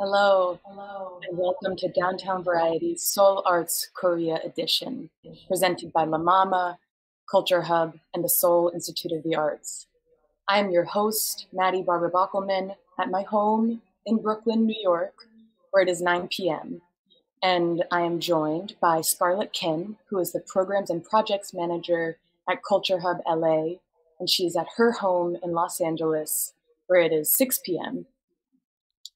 Hello, and welcome to Downtown Variety's SeoulArts Korea Edition, presented by La Mama, Culture Hub, and the Seoul Institute of the Arts. I am your host, Maddie Barber-Bockelman, at my home in Brooklyn, New York, where it is 9 p.m. And I am joined by Scarlett Kim, who is the Programs and Projects Manager at Culture Hub LA, and she is at her home in Los Angeles, where it is 6 p.m.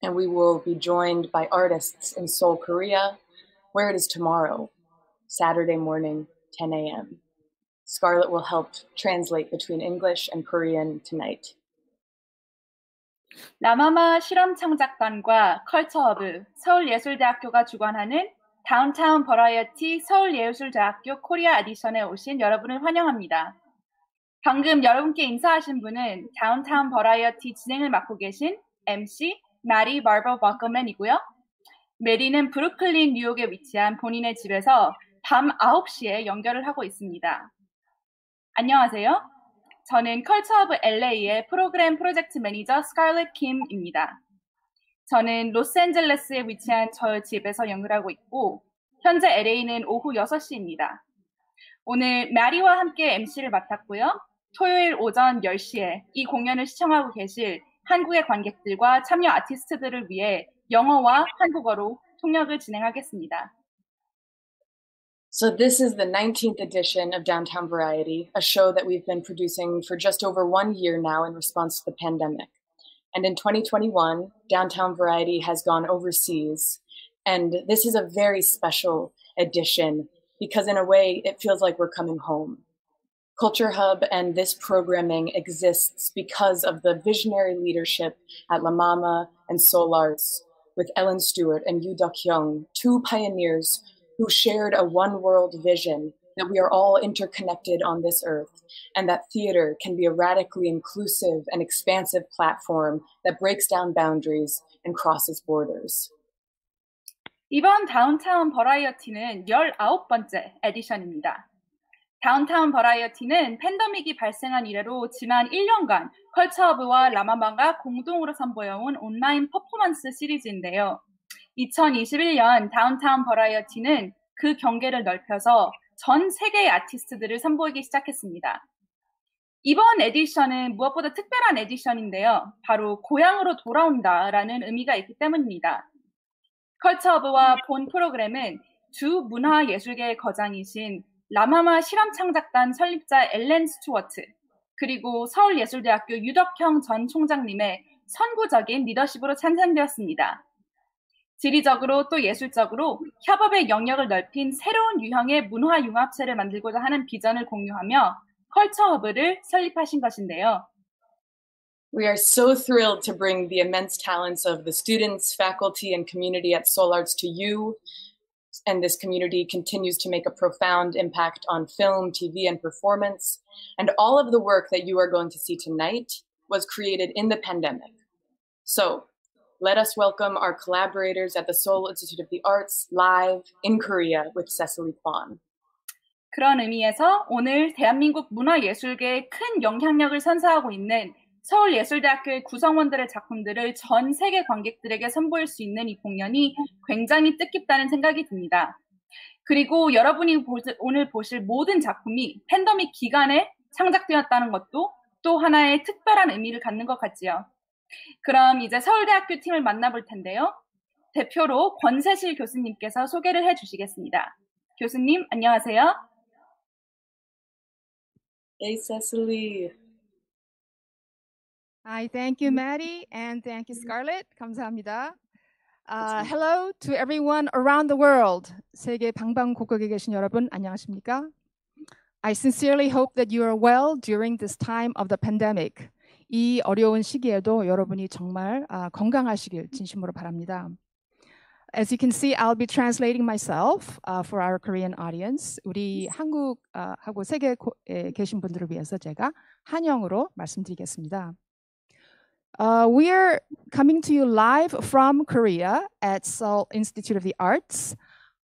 And we will be joined by artists in Seoul, Korea, where it is tomorrow, Saturday morning, 10 a.m. Scarlett will help translate between English and Korean tonight. 라마마 실험창작단과 컬처허브, 서울예술대학교가 주관하는 다운타운 버라이어티 서울예술대학교 코리아 에디션에 오신 여러분을 환영합니다. 방금 여러분께 인사하신 분은 다운타운 버라이어티 진행을 맡고 계신 MC 마리 바버 버커맨이고요. 메리는 브루클린, 뉴욕에 위치한 본인의 집에서 밤 9시에 연결을 하고 있습니다. 안녕하세요. 저는 컬처허브 LA의 프로그램 프로젝트 매니저 스칼렛 킴입니다. 저는 로스앤젤레스에 위치한 저 집에서 연결하고 있고 현재 LA는 오후 6시입니다. 오늘 마리와 함께 MC를 맡았고요. 토요일 오전 10시에 이 공연을 시청하고 계실 한국의 관객들과 참여 아티스트들을 위해 영어와 한국어로 통역을 진행하겠습니다. So this is the 19th edition of Downtown Variety, a show that we've been producing for just over 1 year now in response to the pandemic. And in 2021, Downtown Variety has gone overseas. And this is a very special edition because in a way, it feels like we're coming home. Culture Hub and this programming exists because of the visionary leadership at La Mama and SeoulArts with Ellen Stewart and Yoo Duk-young, two pioneers who shared a one-world vision that we are all interconnected on this earth and that theater can be a radically inclusive and expansive platform that breaks down boundaries and crosses borders. 이번 다운타운 버라이어티는 19번째 에디션입니다. 다운타운 버라이어티는 팬데믹이 발생한 이래로 지난 1년간 컬처허브와 라마마가 공동으로 선보여온 온라인 퍼포먼스 시리즈인데요. 2021년 다운타운 버라이어티는 그 경계를 넓혀서 전 세계의 아티스트들을 선보이기 시작했습니다. 이번 에디션은 무엇보다 특별한 에디션인데요. 바로 고향으로 돌아온다라는 의미가 있기 때문입니다. 컬처허브와 본 프로그램은 주 문화예술계의 거장이신 라마마 실험창작단 설립자 앨런 스튜어트, 그리고 서울예술대학교 유덕형 전 총장님의 선구적인 리더십으로 탄생되었습니다. 지리적으로 또 예술적으로 협업의 영역을 넓힌 새로운 유형의 문화융합체를 만들고자 하는 비전을 공유하며 컬처허브를 설립하신 것인데요. We are so thrilled to bring the immense talents of the students, faculty, and community at SeoulArts to you. And this community continues to make a profound impact on film, TV, and performance. And all of the work that you are going to see tonight was created in the pandemic. So let us welcome our collaborators at the Seoul Institute of the Arts live in Korea with Cecily Kwan. 그런 의미에서 오늘 대한민국 문화예술계에 큰 영향력을 선사하고 있는 서울예술대학교의 구성원들의 작품들을 전 세계 관객들에게 선보일 수 있는 이 공연이 굉장히 뜻깊다는 생각이 듭니다. 그리고 여러분이 오늘 보실 모든 작품이 팬데믹 기간에 창작되었다는 것도 또 하나의 특별한 의미를 갖는 것 같지요. 그럼 이제 서울대학교 팀을 만나볼 텐데요. 대표로 권세실 교수님께서 소개를 해주시겠습니다. 교수님, 안녕하세요. Hey, Cecily. Hi, thank you, Maddie, and thank you, Scarlett. 감사합니다. Hello to everyone around the world. 세계 방방곡곡에 계신 여러분, 안녕하십니까? I sincerely hope that you are well during this time of the pandemic. 이 어려운 시기에도 여러분이 정말 건강하시길 진심으로 바랍니다. As you can see, I'll be translating myself for our Korean audience. 우리 한국하고 세계에 계신 분들을 위해서 제가 한영어로 말씀드리겠습니다. We are coming to you live from Korea at Seoul Institute of the Arts,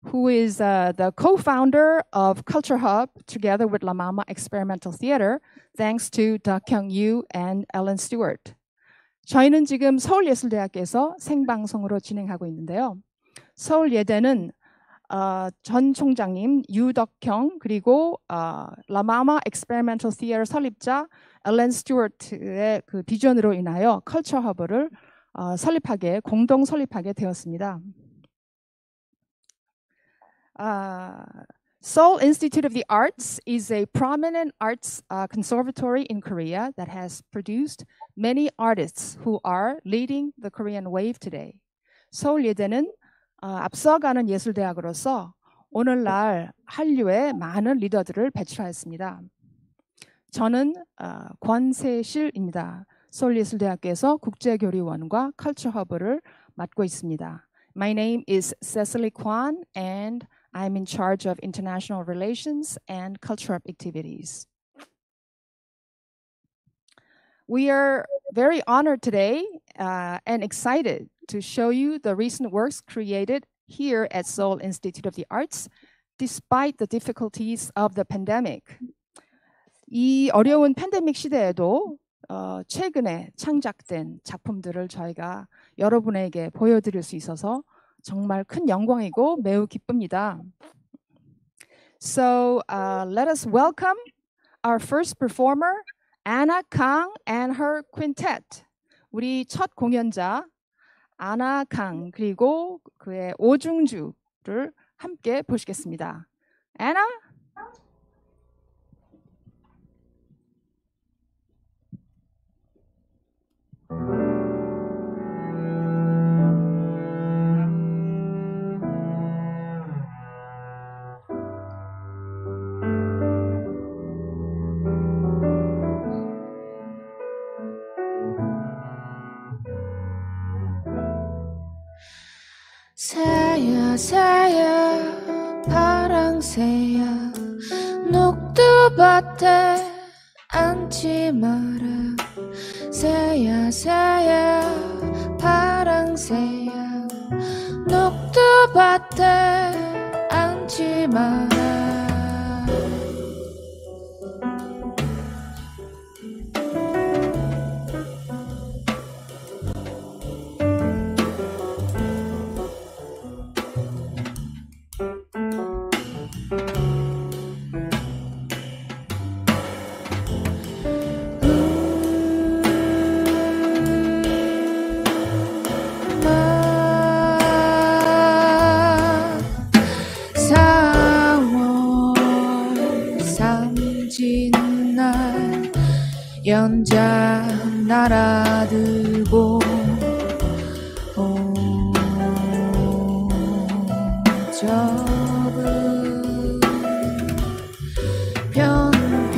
who is the co-founder of Culture Hub together with La Mama Experimental Theater, thanks to Duk-young Yoo and Ellen Stewart. 저희는 지금 서울예술대학교에서 생방송으로 진행하고 있는데요. 서울예대는 전 총장님 유덕형 그리고 라마마 익스페리멘털 티어터 설립자 앨런 스튜어트의 그 비전으로 인하여 컬처허브를 공동 설립하게 되었습니다. Seoul Institute of the Arts is a prominent arts conservatory in Korea that has produced many artists who are leading the Korean wave today. 서울예대는 앞서가는 예술대학으로서 오늘날 한류의 많은 리더들을 배출하였습니다. 저는 권세실입니다. 서울예술대학교에서 국제교류원과 컬처허브를 맡고 있습니다. My name is Cecily Kwan and I'm in charge of international relations and cultural activities. We are very honored today and excited to show you the recent works created here at Seoul Institute of the Arts despite the difficulties of the pandemic. 이 어려운 팬데믹 시대에도 최근에 창작된 작품들을 저희가 여러분에게 보여드릴 수 있어서 정말 큰 영광이고 매우 기쁩니다. So let us welcome our first performer, Anna Kang and her quintet. 우리 첫 공연자 아나 강 그리고 그의 오중주를 함께 보시겠습니다. Anna? 새야 새야 파랑새야 녹두밭에 앉지 마라 새야 새야 파랑새야 녹두밭에 앉지 마라 연자 날아들고 적은 편편나무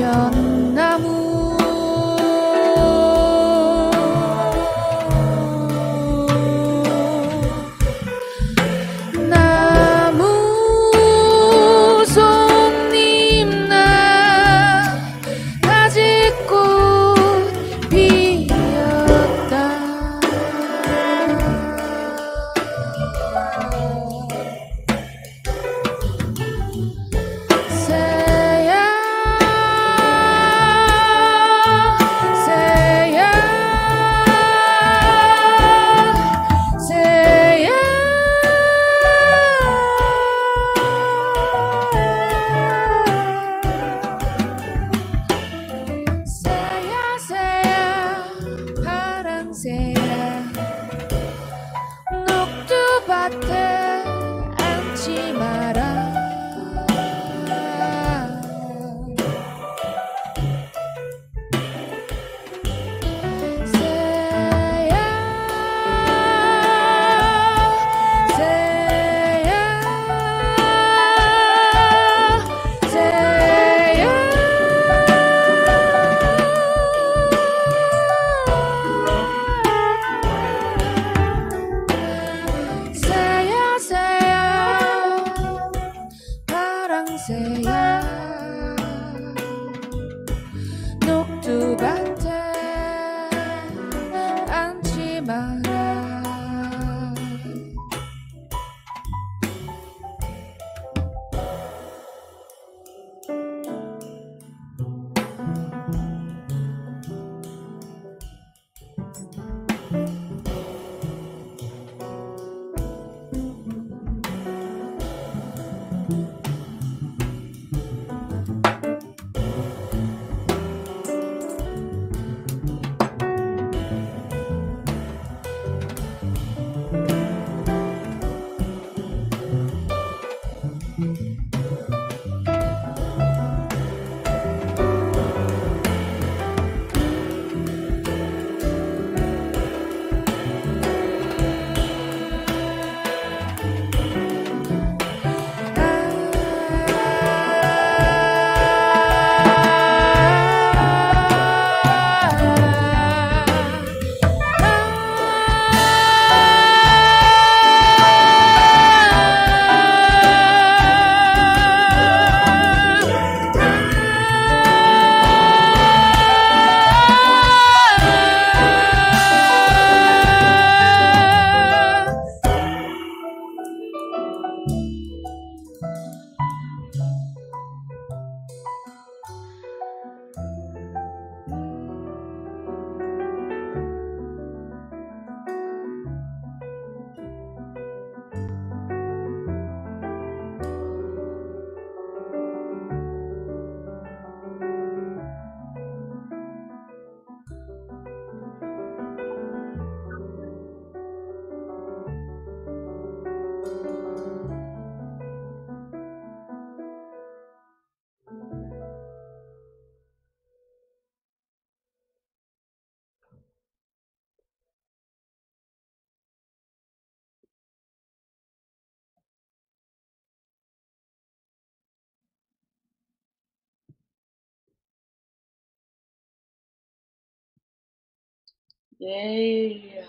Yay.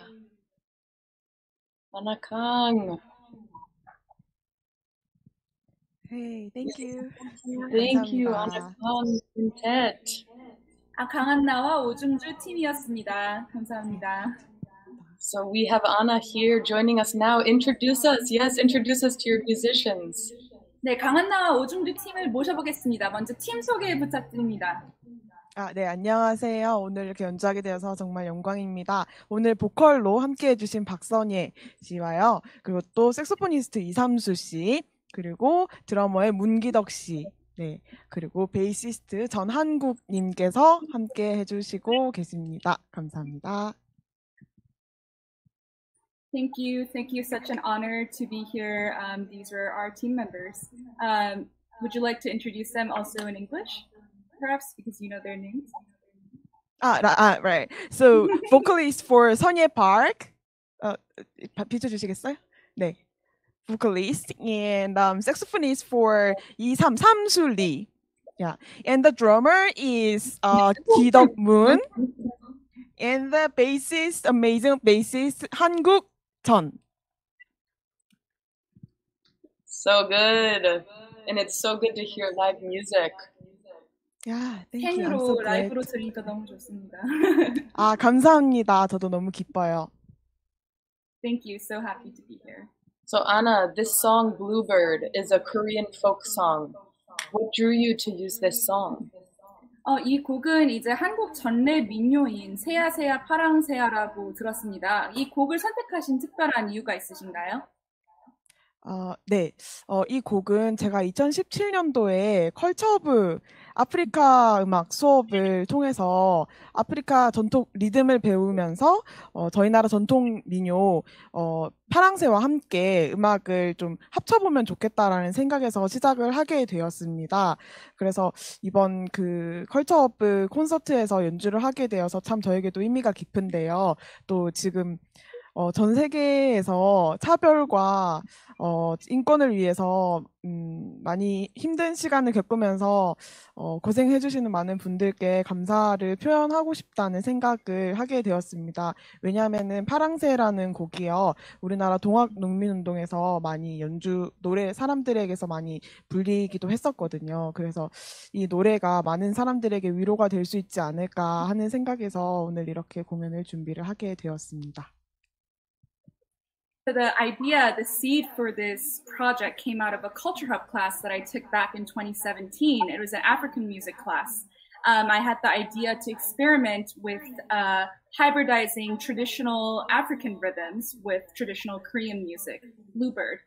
Anna Kang. Hey, thank you. Thank you, 감사합니다. Anna Kang Quintet. 강한나와 오중주 팀이었습니다. 감사합니다. So we have Anna here joining us now. Introduce us. Yes, introduce us to your musicians. 네, 강한나와 오중주 팀을 모셔보겠습니다. 먼저 팀 소개 부탁드립니다. 네, 안녕하세요. 오늘 이렇게 연주하게 되어서 정말 영광입니다. 오늘 보컬로 함께 해주신 박선예 씨와요. 그리고 또 색소포니스트 이삼수 씨, 그리고 드러머의 문기덕 씨, 네, 그리고 베이시스트 전한국 님께서 함께 해주시고 계십니다. 감사합니다. Thank you. Thank you. Such an honor to be here. These are our team members. Would you like to introduce them also in English? Perhaps because you know their names. Right. So, vocalist for 선예 Park. 비춰주시겠어요? 네. Vocalist and saxophonist for 삼수 리. Yeah. And the drummer is 기덕 문. And the bassist, amazing bassist 한국 전. So good. And it's so good to hear live music. Yeah, thank you. I'm so 팬으로 glad. 라이브로 들으니까 너무 좋습니다. 감사합니다. 저도 너무 기뻐요. Thank you. So happy to be here. So Anna, this song Bluebird is a Korean folk song. What drew you to use this song? 이 곡은 이제 한국 전래 민요인 새야새야 파랑새야라고 들었습니다. 이 곡을 선택하신 특별한 이유가 있으신가요? 네. 이 곡은 제가 2017년도에 컬처허브 아프리카 음악 수업을 통해서 아프리카 전통 리듬을 배우면서 저희 나라 전통 민요 파랑새와 함께 음악을 좀 합쳐보면 좋겠다라는 생각에서 시작을 하게 되었습니다. 그래서 이번 그 컬처허브 콘서트에서 연주를 하게 되어서 참 저에게도 의미가 깊은데요. 또 지금 전 세계에서 차별과 인권을 위해서 많이 힘든 시간을 겪으면서 고생해주시는 많은 분들께 감사를 표현하고 싶다는 생각을 하게 되었습니다. 왜냐하면은 파랑새라는 곡이요, 우리나라 동학농민운동에서 많이 노래 사람들에게서 많이 불리기도 했었거든요. 그래서 이 노래가 많은 사람들에게 위로가 될 수 있지 않을까 하는 생각에서 오늘 이렇게 공연을 준비를 하게 되었습니다. So the idea, the seed for this project came out of a Culture Hub class that I took back in 2017. It was an African music class. I had the idea to experiment with hybridizing traditional African rhythms with traditional Korean music, Bluebird.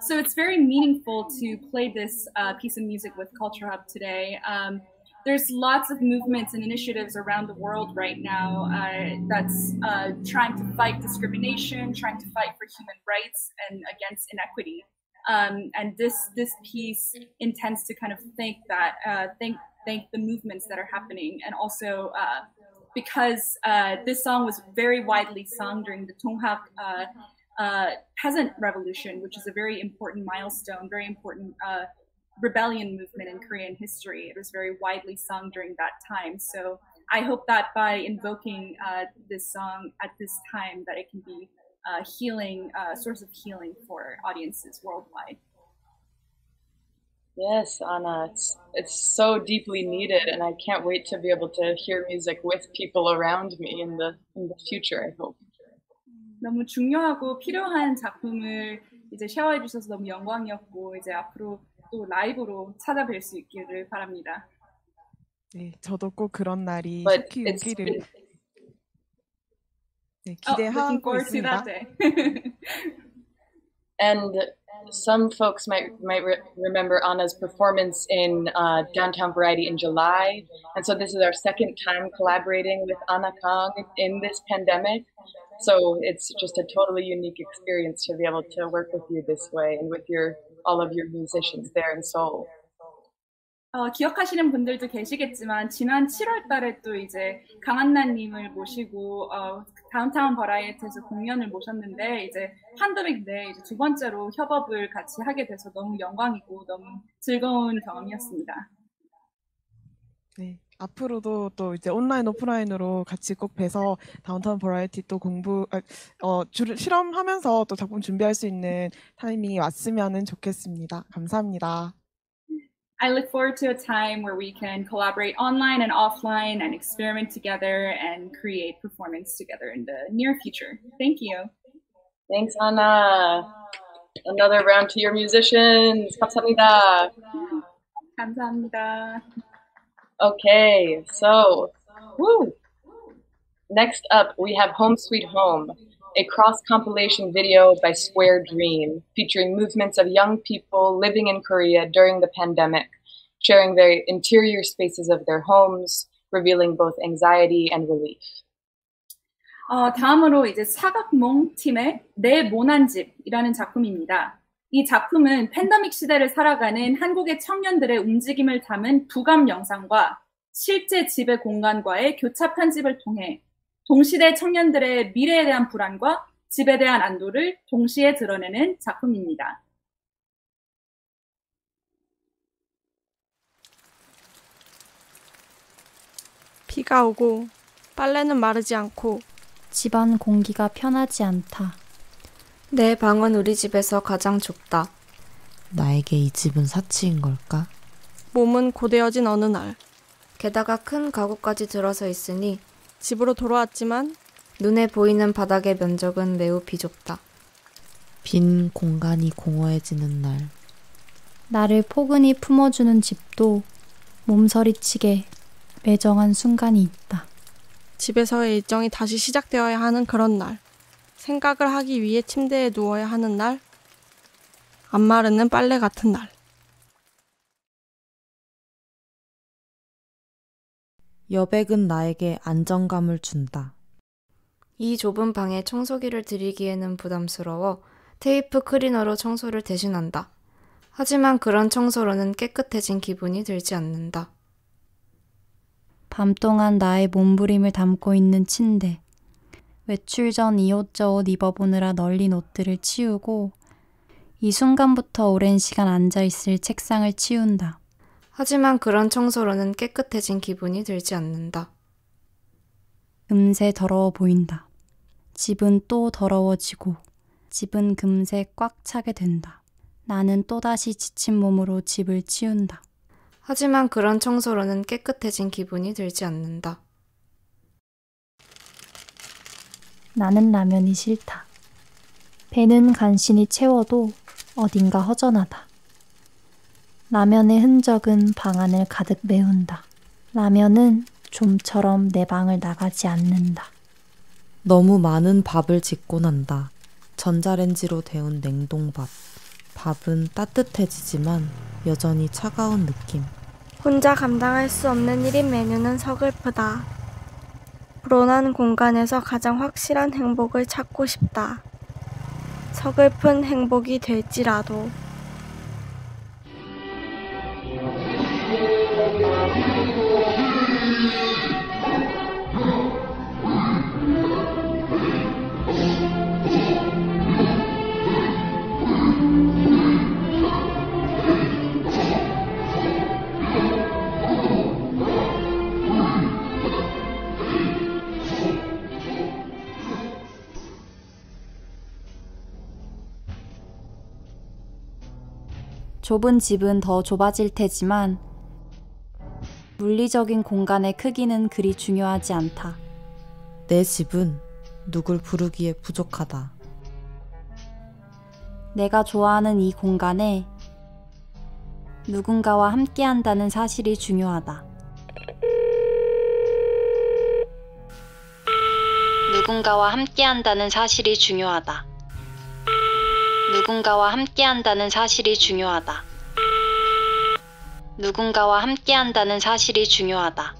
So it's very meaningful to play this piece of music with Culture Hub today. There's lots of movements and initiatives around the world right now that's trying to fight discrimination, trying to fight for human rights and against inequity. And this piece intends to kind of thank the movements that are happening, and also because this song was very widely sung during the Donghak peasant revolution, which is a very important milestone, very important rebellion movement in Korean history. It was very widely sung during that time. So I hope that by invoking this song at this time, that it can be healing, source of healing for audiences worldwide. Yes, Anna, it's so deeply needed, and I can't wait to be able to hear music with people around me in the future, I hope. 너무 중요하고 필요한 작품을 이제 쉐어해 주셔서 너무 영광이었고, 이제 앞으로 또 라이브로 찾아뵐 수 있기를 바랍니다. 네, 저도 꼭 그런 날이 속히 오기를 기대하고 있습니다. And some folks might remember Anna's performance in Downtown Variety in July, and so this is our second time collaborating with Anna Kang in this pandemic. So it's just a totally unique experience to be able to work with you this way and with all of your musicians there in Seoul. 기억하시는 분들도 계시겠지만 지난 7월 달에 또 이제 강한나님을 모시고 다운타운 버라이어티에서 공연을 모셨는데, 이제 팬데믹 내에 이제 두 번째로 협업을 같이 하게 돼서 너무 영광이고 너무 즐거운 경험이었습니다. 네, 앞으로도 또 이제 온라인 오프라인으로 같이 꼭 뵈서 다운타운 버라이어티 또 실험하면서 또 작품 준비할 수 있는 타이밍이 왔으면 좋겠습니다. 감사합니다. I look forward to a time where we can collaborate online and offline and experiment together and create performance together in the near future. Thank you. Thanks, Anna. Another round to your musicians. 감사합니다. 감사합니다. Okay, so, next up we have Home Sweet Home, a cross-compilation video by Square Dream, featuring movements of young people living in Korea during the pandemic, sharing the interior spaces of their homes, revealing both anxiety and relief. 다음으로 이제 사각몽 팀의 내 모난 집이라는 작품입니다. 이 작품은 팬데믹 시대를 살아가는 한국의 청년들의 움직임을 담은 부감 영상과 실제 집의 공간과의 교차 편집을 통해 동시대 청년들의 미래에 대한 불안과 집에 대한 안도를 동시에 드러내는 작품입니다. 비가 오고 빨래는 마르지 않고 집안 공기가 편하지 않다. 내 방은 우리 집에서 가장 좁다. 나에게 이 집은 사치인 걸까? 몸은 고되어진 어느 날 게다가 큰 가구까지 들어서 있으니 집으로 돌아왔지만 눈에 보이는 바닥의 면적은 매우 비좁다. 빈 공간이 공허해지는 날 나를 포근히 품어주는 집도 몸서리치게 매정한 순간이 있다. 집에서의 일정이 다시 시작되어야 하는 그런 날, 생각을 하기 위해 침대에 누워야 하는 날, 안 마르는 빨래 같은 날. 여백은 나에게 안정감을 준다. 이 좁은 방에 청소기를 들이기에는 부담스러워 테이프 클리너로 청소를 대신한다. 하지만 그런 청소로는 깨끗해진 기분이 들지 않는다. 밤 동안 나의 몸부림을 담고 있는 침대. 외출 전 이옷저옷 입어보느라 널린 옷들을 치우고 이 순간부터 오랜 시간 앉아있을 책상을 치운다. 하지만 그런 청소로는 깨끗해진 기분이 들지 않는다. 금세 더러워 보인다. 집은 또 더러워지고 집은 금세 꽉 차게 된다. 나는 또다시 지친 몸으로 집을 치운다. 하지만 그런 청소로는 깨끗해진 기분이 들지 않는다. 나는 라면이 싫다. 배는 간신히 채워도 어딘가 허전하다. 라면의 흔적은 방 안을 가득 메운다. 라면은 좀처럼 내 방을 나가지 않는다. 너무 많은 밥을 짓고 난다. 전자레인지로 데운 냉동밥. 밥은 따뜻해지지만 여전히 차가운 느낌. 혼자 감당할 수 없는 1인 메뉴는 서글프다. 불온한 공간에서 가장 확실한 행복을 찾고 싶다. 서글픈 행복이 될지라도. 좁은 집은 더 좁아질 테지만 물리적인 공간의 크기는 그리 중요하지 않다. 내 집은 누굴 부르기에 부족하다. 내가 좋아하는 이 공간에 누군가와 함께한다는 사실이 중요하다. 누군가와 함께한다는 사실이 중요하다. 누군가와 함께한다는 사실이 중요하다. 누군가와 함께한다는 사실이 중요하다.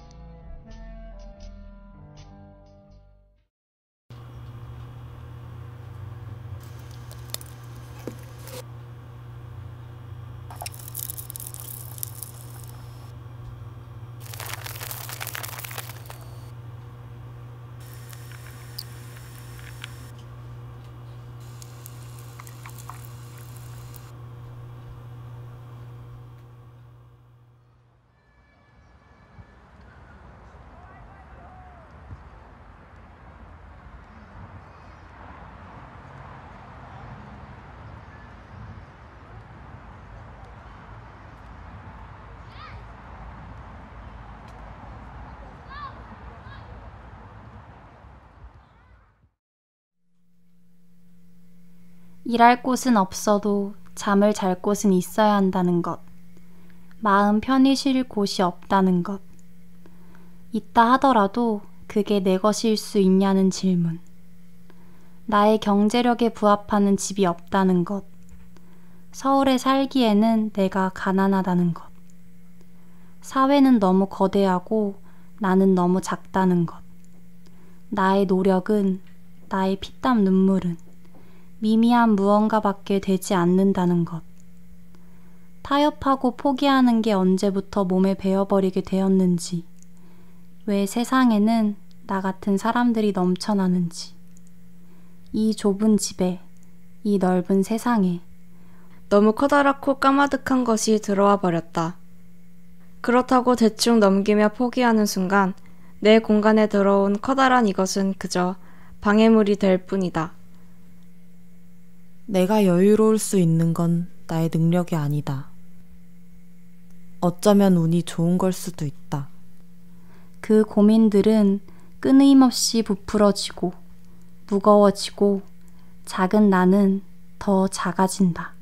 일할 곳은 없어도 잠을 잘 곳은 있어야 한다는 것. 마음 편히 쉴 곳이 없다는 것. 있다 하더라도 그게 내 것일 수 있냐는 질문. 나의 경제력에 부합하는 집이 없다는 것. 서울에 살기에는 내가 가난하다는 것. 사회는 너무 거대하고 나는 너무 작다는 것. 나의 노력은, 나의 피땀 눈물은 미미한 무언가밖에 되지 않는다는 것. 타협하고 포기하는 게 언제부터 몸에 배어버리게 되었는지, 왜 세상에는 나 같은 사람들이 넘쳐나는지, 이 좁은 집에, 이 넓은 세상에 너무 커다랗고 까마득한 것이 들어와 버렸다. 그렇다고 대충 넘기며 포기하는 순간 내 공간에 들어온 커다란 이것은 그저 방해물이 될 뿐이다. 내가 여유로울 수 있는 건 나의 능력이 아니다. 어쩌면 운이 좋은 걸 수도 있다. 그 고민들은 끊임없이 부풀어지고 무거워지고 작은 나는 더 작아진다.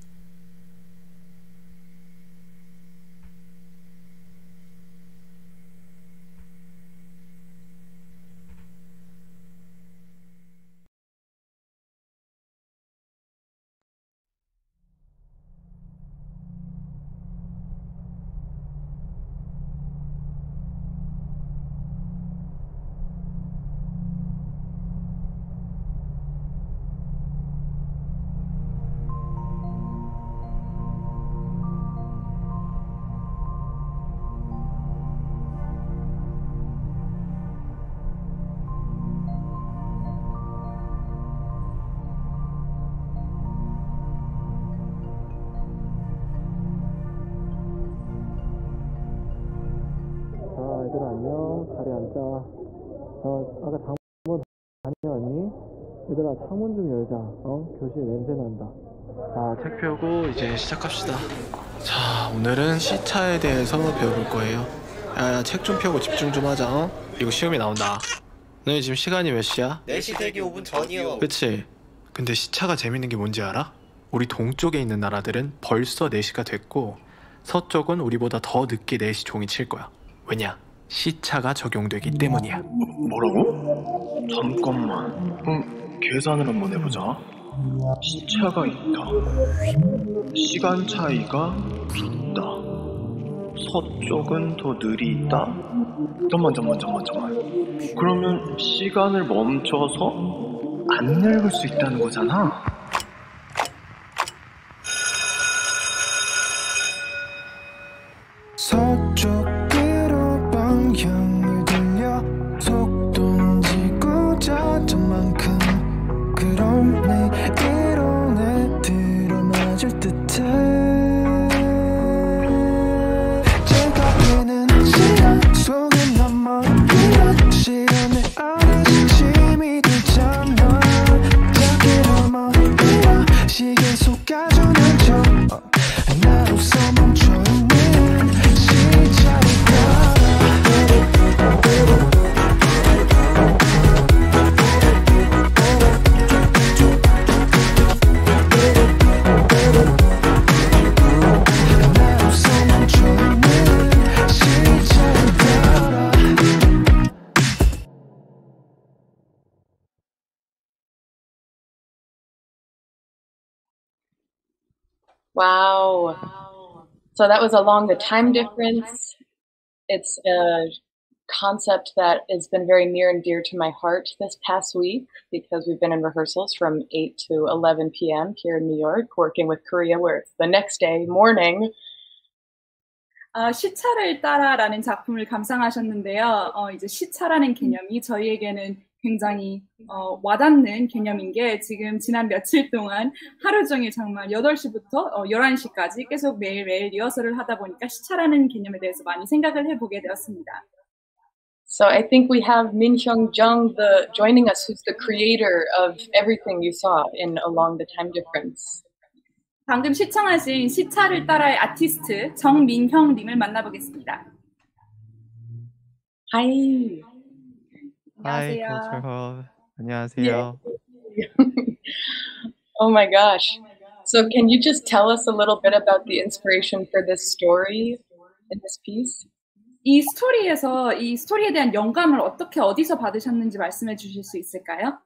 얘들아 안녕. 자리에 앉자. 아까 장문 다녀왔니? 얘들아 창문 좀 열자. 교실 냄새 난다. 자, 책 펴고 이제 시작합시다. 자, 오늘은 시차에 대해서 배워볼 거예요. 야, 책 좀 펴고 집중 좀 하자. 이거 시험이 나온다. 너희 지금 시간이 몇 시야? 4시 되기 5분 전이요. 그치? 근데 시차가 재밌는 게 뭔지 알아? 우리 동쪽에 있는 나라들은 벌써 4시가 됐고 서쪽은 우리보다 더 늦게 4시 종이 칠 거야. 왜냐? 시차가 적용되기 때문이야. 뭐라고? 잠깐만. 그럼 계산을 한번 해보자. 시차가 있다. 시간 차이가 있다. 서쪽은 더 느리 있다. 잠깐만. 그러면 시간을 멈춰서 안 늙을 수 있다는 거잖아. 서쪽으로 방향을 돌려 속도는 지고자 저만큼 그럼 내 이론에 들어맞을 듯해 제가 되는 시간 속에 남아있는 시간의 안에 짐이 들잖아 자기로 머리와 시계 속아주는 저 나로서 멈춰있는 Wow. So that was along the time difference. It's a concept that has been very near and dear to my heart this past week because we've been in rehearsals from 8 to 11 p.m. here in New York, working with Korea, where it's the next day morning. 시차를 따라라는 작품을 감상하셨는데요. 이제 시차라는 개념이 저희에게는 굉장히 와닿는 개념인 게 지금 지난 며칠 동안 하루 종일 정말 8시부터 11시까지 계속 매일매일 리허설을 하다 보니까 시차라는 개념에 대해서 많이 생각을 해보게 되었습니다. So I think we have Min Hyung Jung joining us, who's the creator of everything you saw in Along the Time Difference. 방금 시청하신 시차를 따라의 아티스트 정민형님을 만나보겠습니다. Hi. 안녕하세요. 컬처허브. 안녕하세요. Oh my gosh. So can you just tell us a little bit about the inspiration for this story in this piece? 이 스토리에 대한 영감을 어디서 받으셨는지 말씀해 주실 수 있을까요?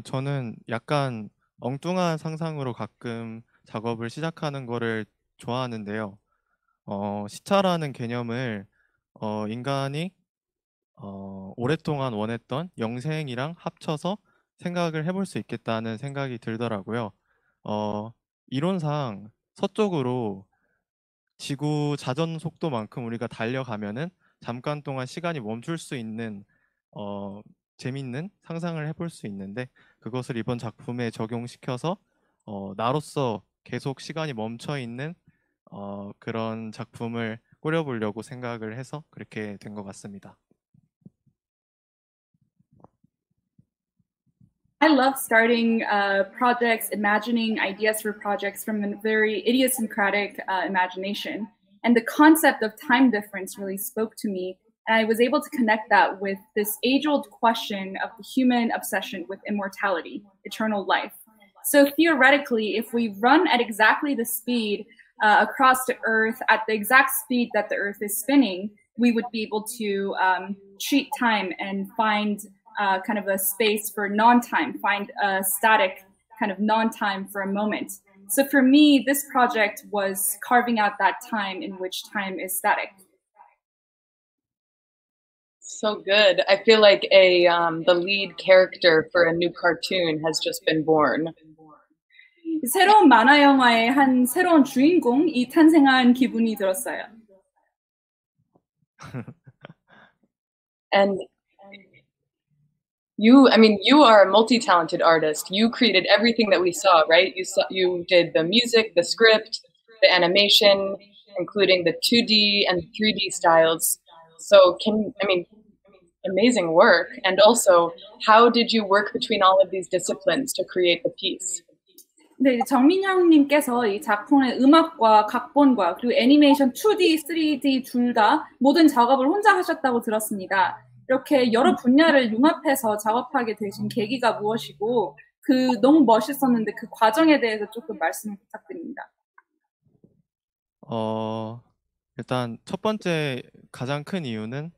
저는 약간 엉뚱한 상상으로 가끔 작업을 시작하는 거를 좋아하는데요. 시차라는 개념을 인간이 오랫동안 원했던 영생이랑 합쳐서 생각을 해볼 수 있겠다는 생각이 들더라고요. 이론상 서쪽으로 지구 자전 속도만큼 우리가 달려가면은 잠깐 동안 시간이 멈출 수 있는 재밌는 상상을 해볼 수 있는데 그것을 이번 작품에 적용시켜서 나로서 계속 시간이 멈춰 있는 그런 작품을 꾸려보려고 생각을 해서 그렇게 된 것 같습니다. I love starting projects, imagining ideas for projects from a very idiosyncratic imagination. And the concept of time difference really spoke to me. And I was able to connect that with this age-old question of the human obsession with immortality, eternal life. So theoretically, if we run at exactly the speed across the Earth, at the exact speed that the Earth is spinning, we would be able to treat time and find kind of a space for non-time, find a static kind of non-time for a moment. So for me, this project was carving out that time in which time is static. So good. I feel like the lead character for a new cartoon has just been born. 새로운 만화 영화의 한 새로운 주인공이 탄생한 기분이 들었어요. And you are a multi-talented artist. You created everything that we saw, right? You did the music, the script, the animation, including the 2D and 3D styles. So amazing work. And also, how did you work between all of these disciplines to create the piece? 네, 정민형님께서 이 작품의 음악과 각본과 그리고 애니메이션 2D, 3D 둘 다 모든 작업을 혼자 하셨다고 들었습니다. 이렇게 여러 분야를 융합해서 작업하게 되신 계기가 무엇이고 너무 멋있었는데 그 과정에 대해서 조금 말씀을 부탁드립니다. 일단 첫 번째 가장 큰 이유는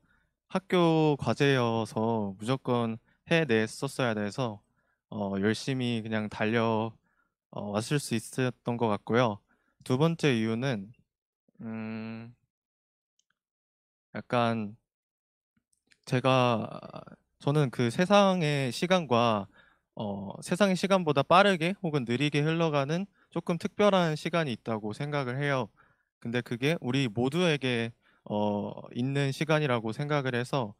학교 과제여서 무조건 해냈었어야 돼서 열심히 그냥 왔을 수 있었던 것 같고요. 두 번째 이유는 약간 저는 그 세상의 시간과 세상의 시간보다 빠르게 혹은 느리게 흘러가는 조금 특별한 시간이 있다고 생각을 해요. 근데 그게 우리 모두에게 있는 시간이라고 생각을 해서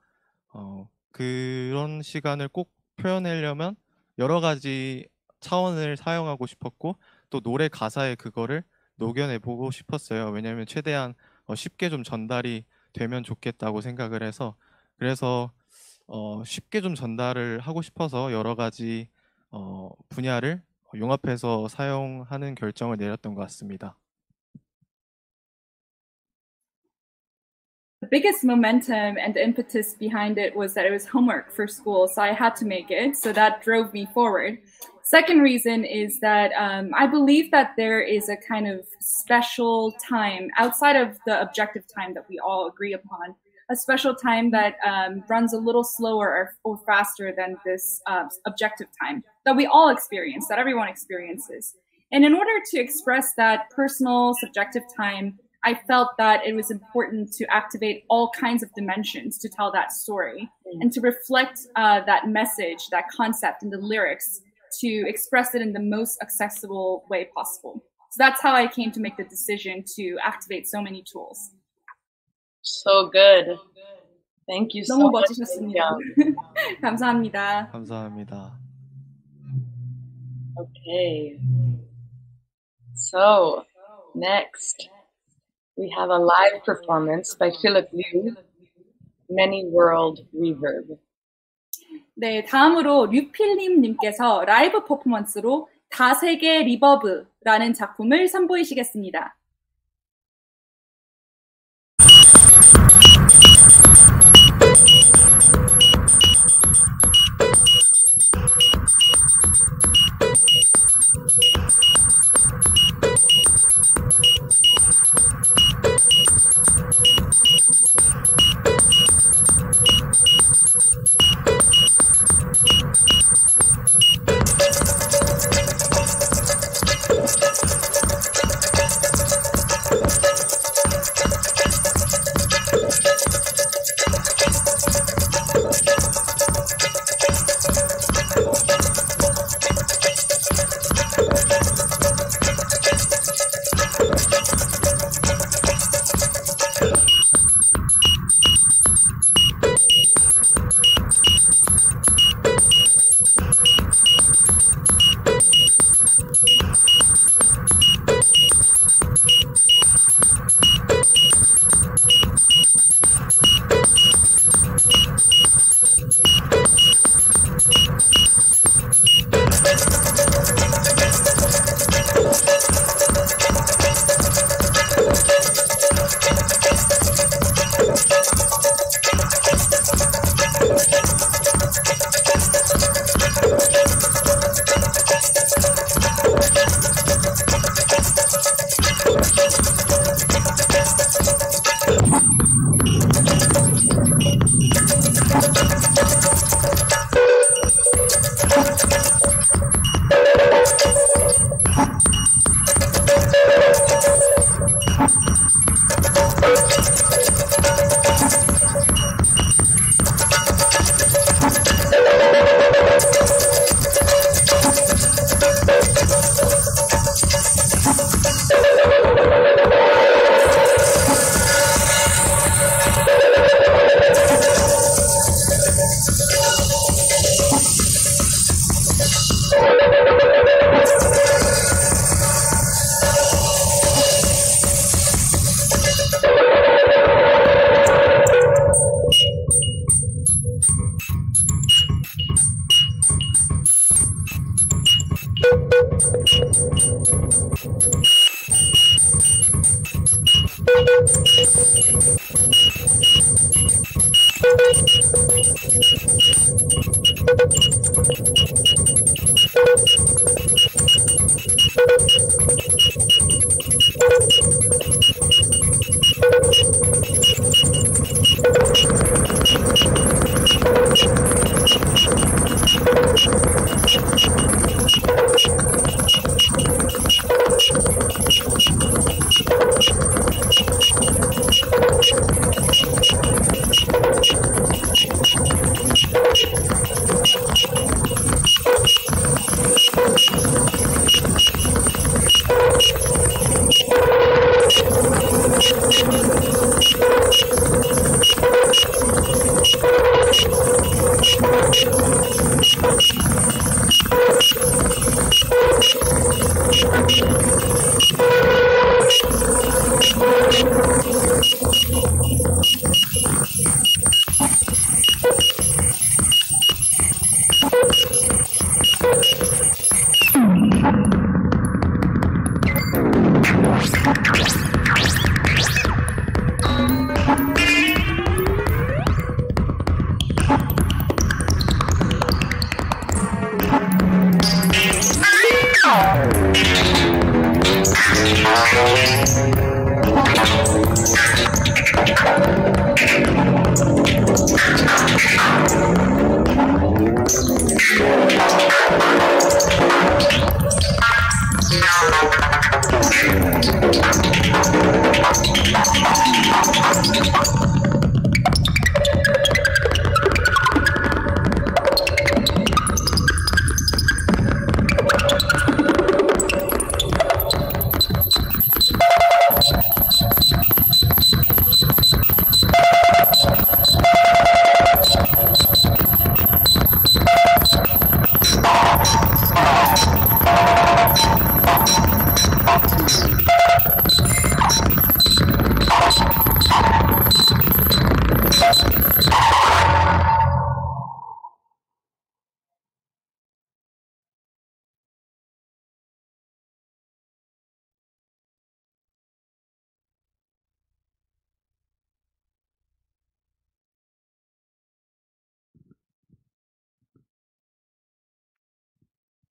그런 시간을 꼭 표현하려면 여러 가지 차원을 사용하고 싶었고 또 노래 가사에 그거를 녹여내보고 싶었어요. 왜냐하면 최대한 쉽게 좀 전달이 되면 좋겠다고 생각을 해서 그래서 쉽게 좀 전달을 하고 싶어서 여러 가지 분야를 융합해서 사용하는 결정을 내렸던 것 같습니다. The biggest momentum and the impetus behind it was that it was homework for school, so I had to make it. So that drove me forward. Second reason is that I believe that there is a kind of special time outside of the objective time that we all agree upon, a special time that runs a little slower or faster than this objective time that we all experience, that everyone experiences. And in order to express that personal, subjective time, I felt that it was important to activate all kinds of dimensions to tell that story and to reflect that message, that concept in the lyrics, to express it in the most accessible way possible. So that's how I came to make the decision to activate so many tools. So good. Thank you so 너무 much. 멋지셨습니다. 감사합니다. 감사합니다. Okay. So, next, we have a live performance by Philip Liu, Many World Reverb. 네, 다음으로 류필님님께서 라이브 퍼포먼스로 다세계 리버브라는 작품을 선보이시겠습니다.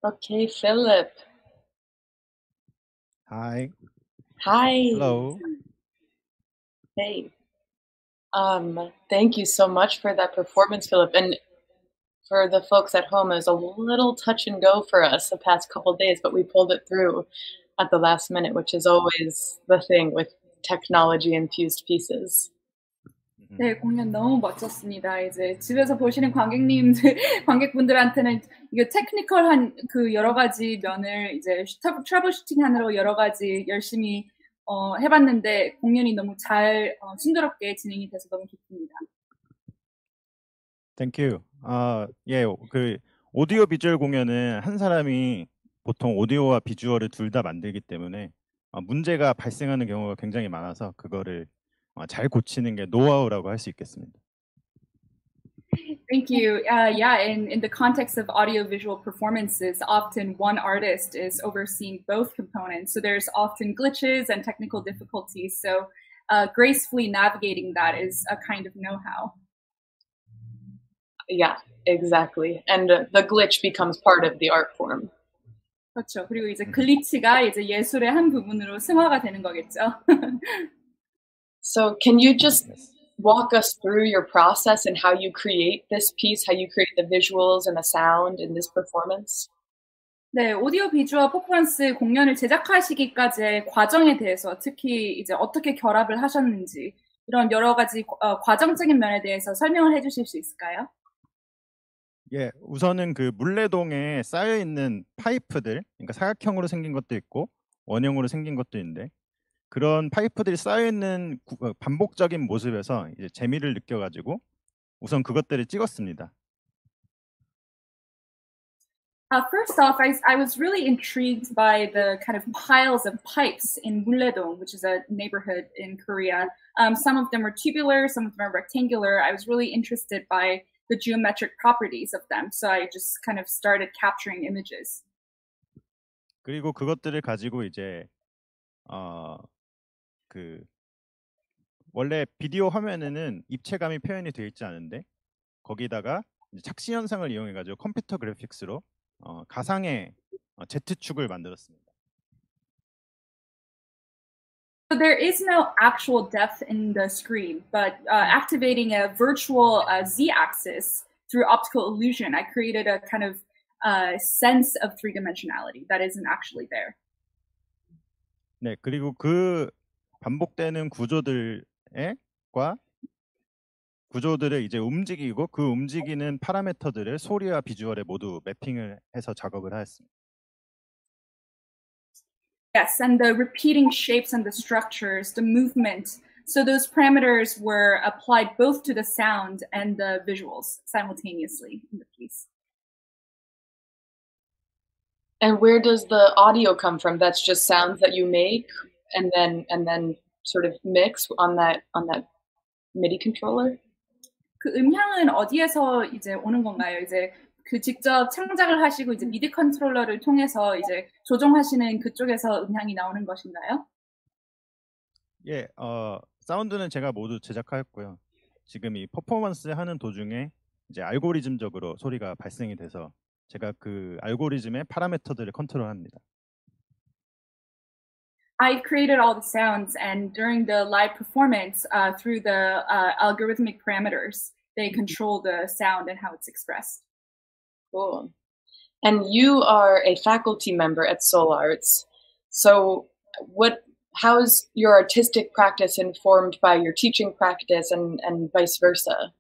Okay, Philip. Hi. Hi. Hello. Hey. Thank you so much for that performance, Philip. And for the folks at home, it was a little touch and go for us the past couple days, but we pulled it through at the last minute, which is always the thing with technology-infused pieces. 네, 공연 너무 멋졌습니다. 이제 집에서 보시는 관객분들한테는 이게 테크니컬한 그 여러 가지 면을 이제 트러블 슈팅하느라 여러 가지 열심히 해봤는데 공연이 너무 잘 순조롭게 진행이 돼서 너무 좋습니다. Thank you. 예, 그 오디오 비주얼 공연은 한 사람이 보통 오디오와 비주얼을 둘 다 만들기 때문에 문제가 발생하는 경우가 굉장히 많아서 그거를 잘 고치는 게 노하우라고 할 수 있겠습니다. Thank you. Yeah, in the context of audiovisual performances, often one artist is overseeing both components. So there's often glitches and technical difficulties. So gracefully navigating that is a kind of know-how. Yeah, exactly. And the glitch becomes part of the art form. 그렇죠. 그리고 이제 글리치가 이제 예술의 한 부분으로 승화가 되는 거겠죠. So can you just walk us through your process and how you create this piece, how you create the visuals and the sound in this performance? 네, 오디오 비주얼 퍼포먼스 공연을 제작하시기까지의 과정에 대해서 특히 이제 어떻게 결합을 하셨는지 이런 여러 가지 과정적인 면에 대해서 설명을 해주실 수 있을까요? 예, 우선은 그 물레동에 쌓여 있는 파이프들, 그러니까 사각형으로 생긴 것도 있고 원형으로 생긴 것도 있는데 그런 파이프들이 쌓여 있는 반복적인 모습에서 이제 재미를 느껴가지고 우선 그것들을 찍었습니다. First off, I was really intrigued by the kind of piles of pipes in Mulledong, which is a neighborhood in Korea. Some of them are tubular, some of them are rectangular. I was really interested by the geometric properties of them, so I just kind of started capturing images. 그리고 그것들을 가지고 이제 그 원래 비디오 화면에는 입체감이 표현이 되어 있지 않은데 거기다가 이제 착시 현상을 이용해 가지고 컴퓨터 그래픽스로 가상의 Z축을 만들었습니다. So there is no actual depth in the screen, but activating a virtual z-axis through optical illusion, I created a kind of sense of three-dimensionality that isn't actually there. 네, 그리고 그 반복되는 구조들을 이제 움직이고 그 움직이는 파라미터들을 소리와 비주얼에 모두 매핑을 해서 작업을 하였습니다. Yes, and the repeating shapes and the structures, the movement. So those parameters were applied both to the sound and the visuals simultaneously in the piece. And where does the audio come from? That's just sounds that you make and then sort of mix on that MIDI controller? 그 음향은 어디에서 이제 오는 건가요? 이제 그 직접 창작을 하시고 이제 미디 컨트롤러를 통해서 이제 조정하시는 그쪽에서 음향이 나오는 것인가요? 예, 사운드는 제가 모두 제작하였고요. 지금 이 퍼포먼스 하는 도중에 이제 알고리즘적으로 소리가 발생이 돼서 제가 그 알고리즘의 파라미터들을 컨트롤합니다. I created all the sounds, and during the live performance, through the algorithmic parameters, they control the sound and how it's expressed. Cool. And you are a faculty member at SeoulArts. So how is your artistic practice informed by your teaching practice and vice versa?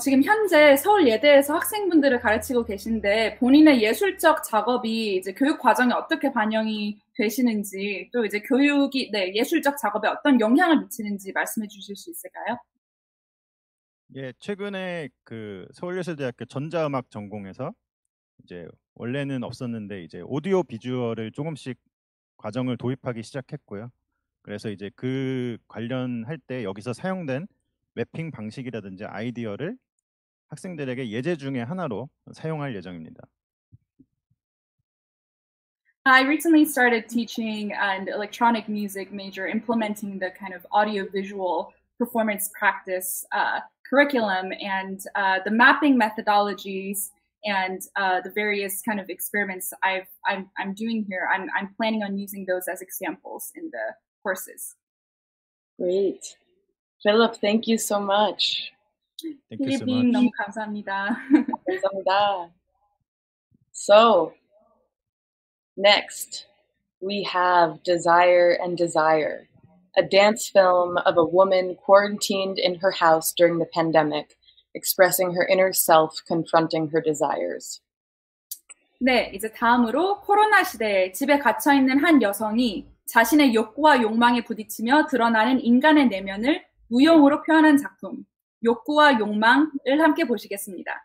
지금 현재 서울예대에서 학생분들을 가르치고 계신데 본인의 예술적 작업이 이제 교육 과정에 어떻게 반영이 되시는지 또 이제 교육이 예술적 작업에 어떤 영향을 미치는지 말씀해 주실 수 있을까요? 예, 최근에 그 서울예술대학교 전자음악 전공에서 이제 원래는 없었는데 이제 오디오 비주얼을 조금씩 과정을 도입하기 시작했고요. 그래서 이제 그 관련할 때 여기서 사용된 매핑 방식이라든지 아이디어를 학생들에게 예제 중에 하나로 사용할 예정입니다. I recently started teaching an electronic music major, implementing the kind of audio-visual performance practice curriculum and the mapping methodologies and the various kind of experiments I'm doing here. I'm planning on using those as examples in the courses. Great. Philip, thank you so much. Thank you so much. 필립님 너무 감사합니다. 감사합니다. So, next, we have Desire and Desire, a dance film of a woman quarantined in her house during the pandemic, expressing her inner self, confronting her desires. 네, 이제 다음으로 코로나 시대에 집에 갇혀있는 한 여성이 자신의 욕구와 욕망에 부딪히며 드러나는 인간의 내면을 무용으로 표현한 작품, 욕구와 욕망을 함께 보시겠습니다.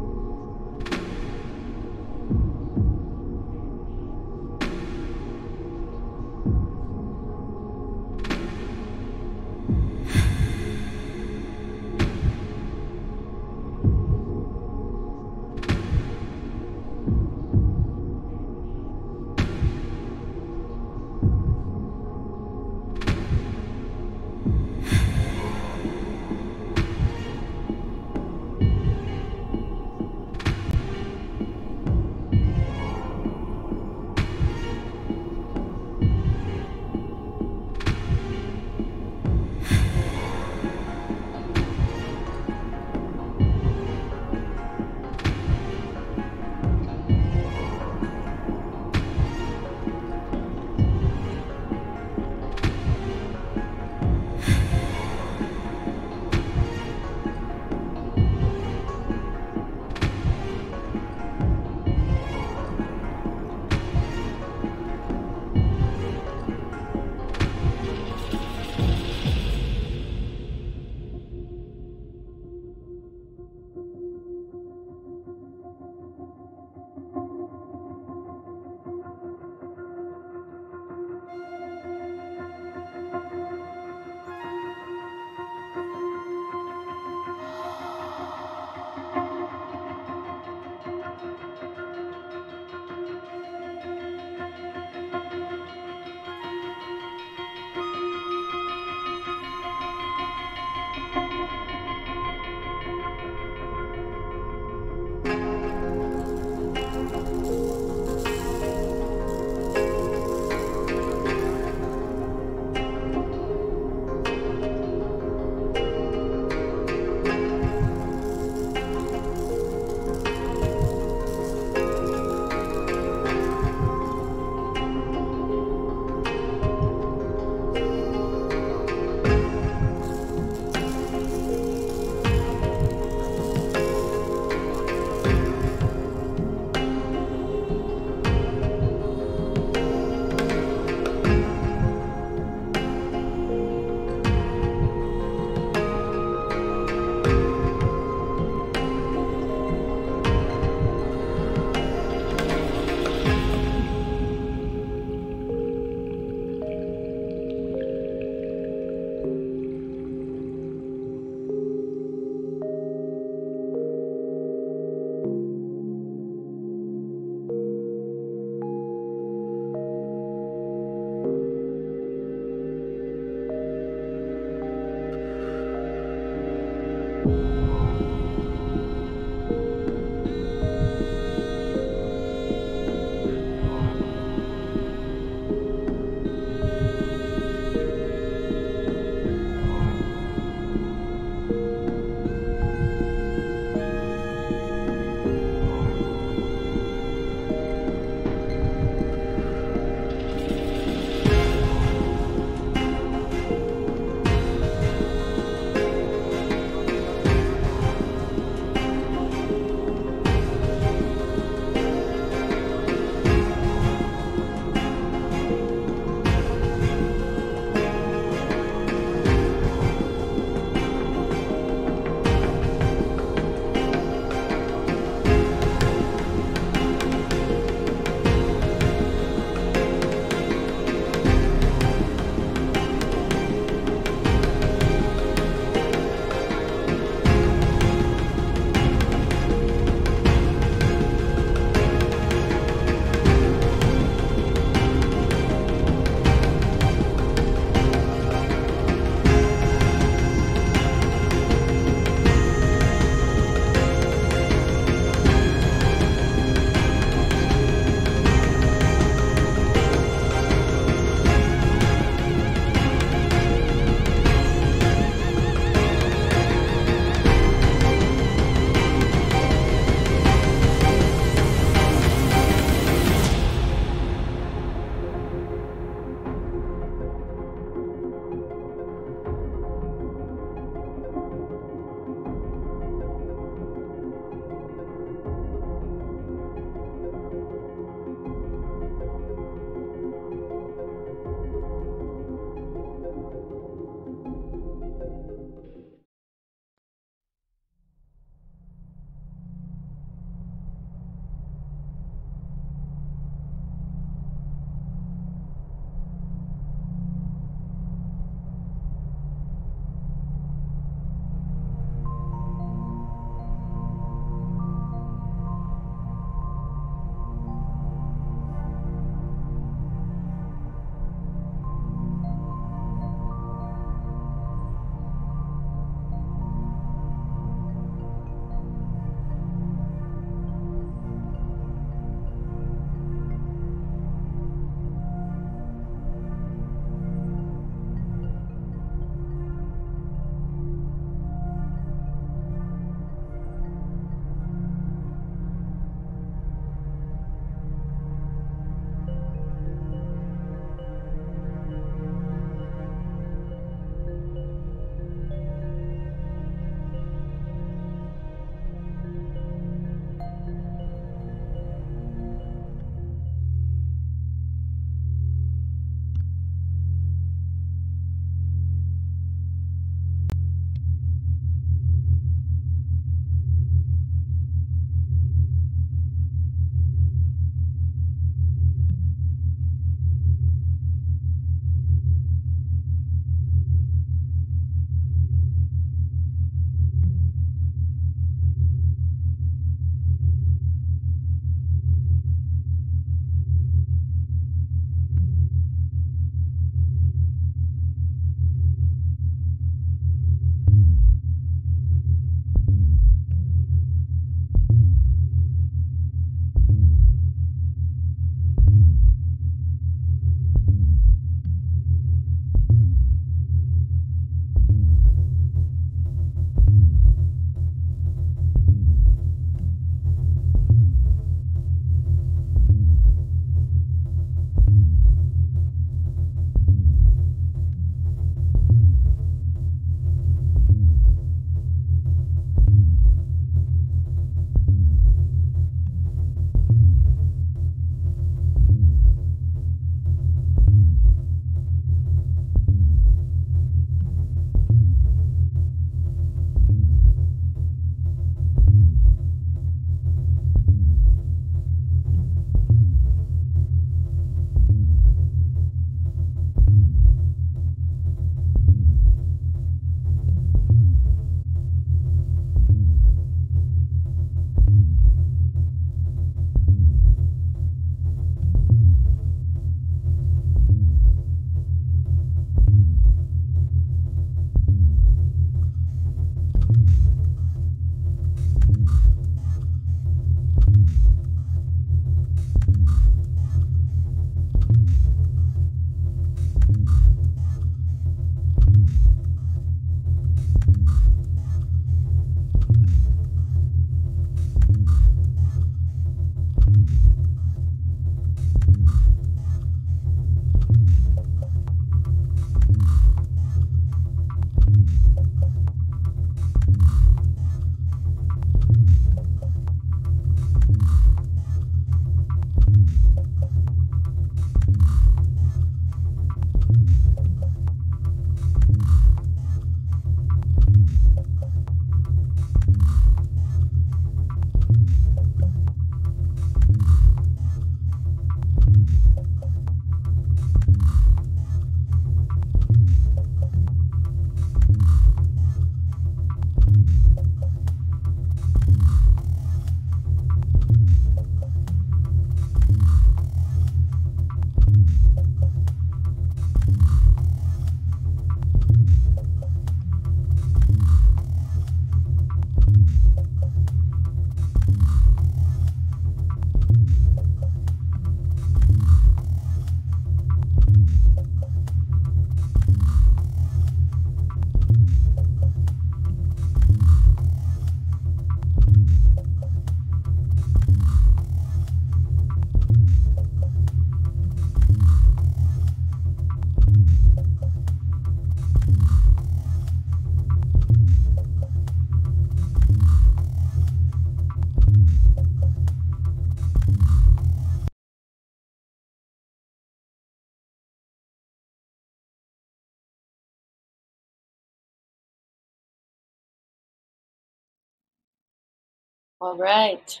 All right,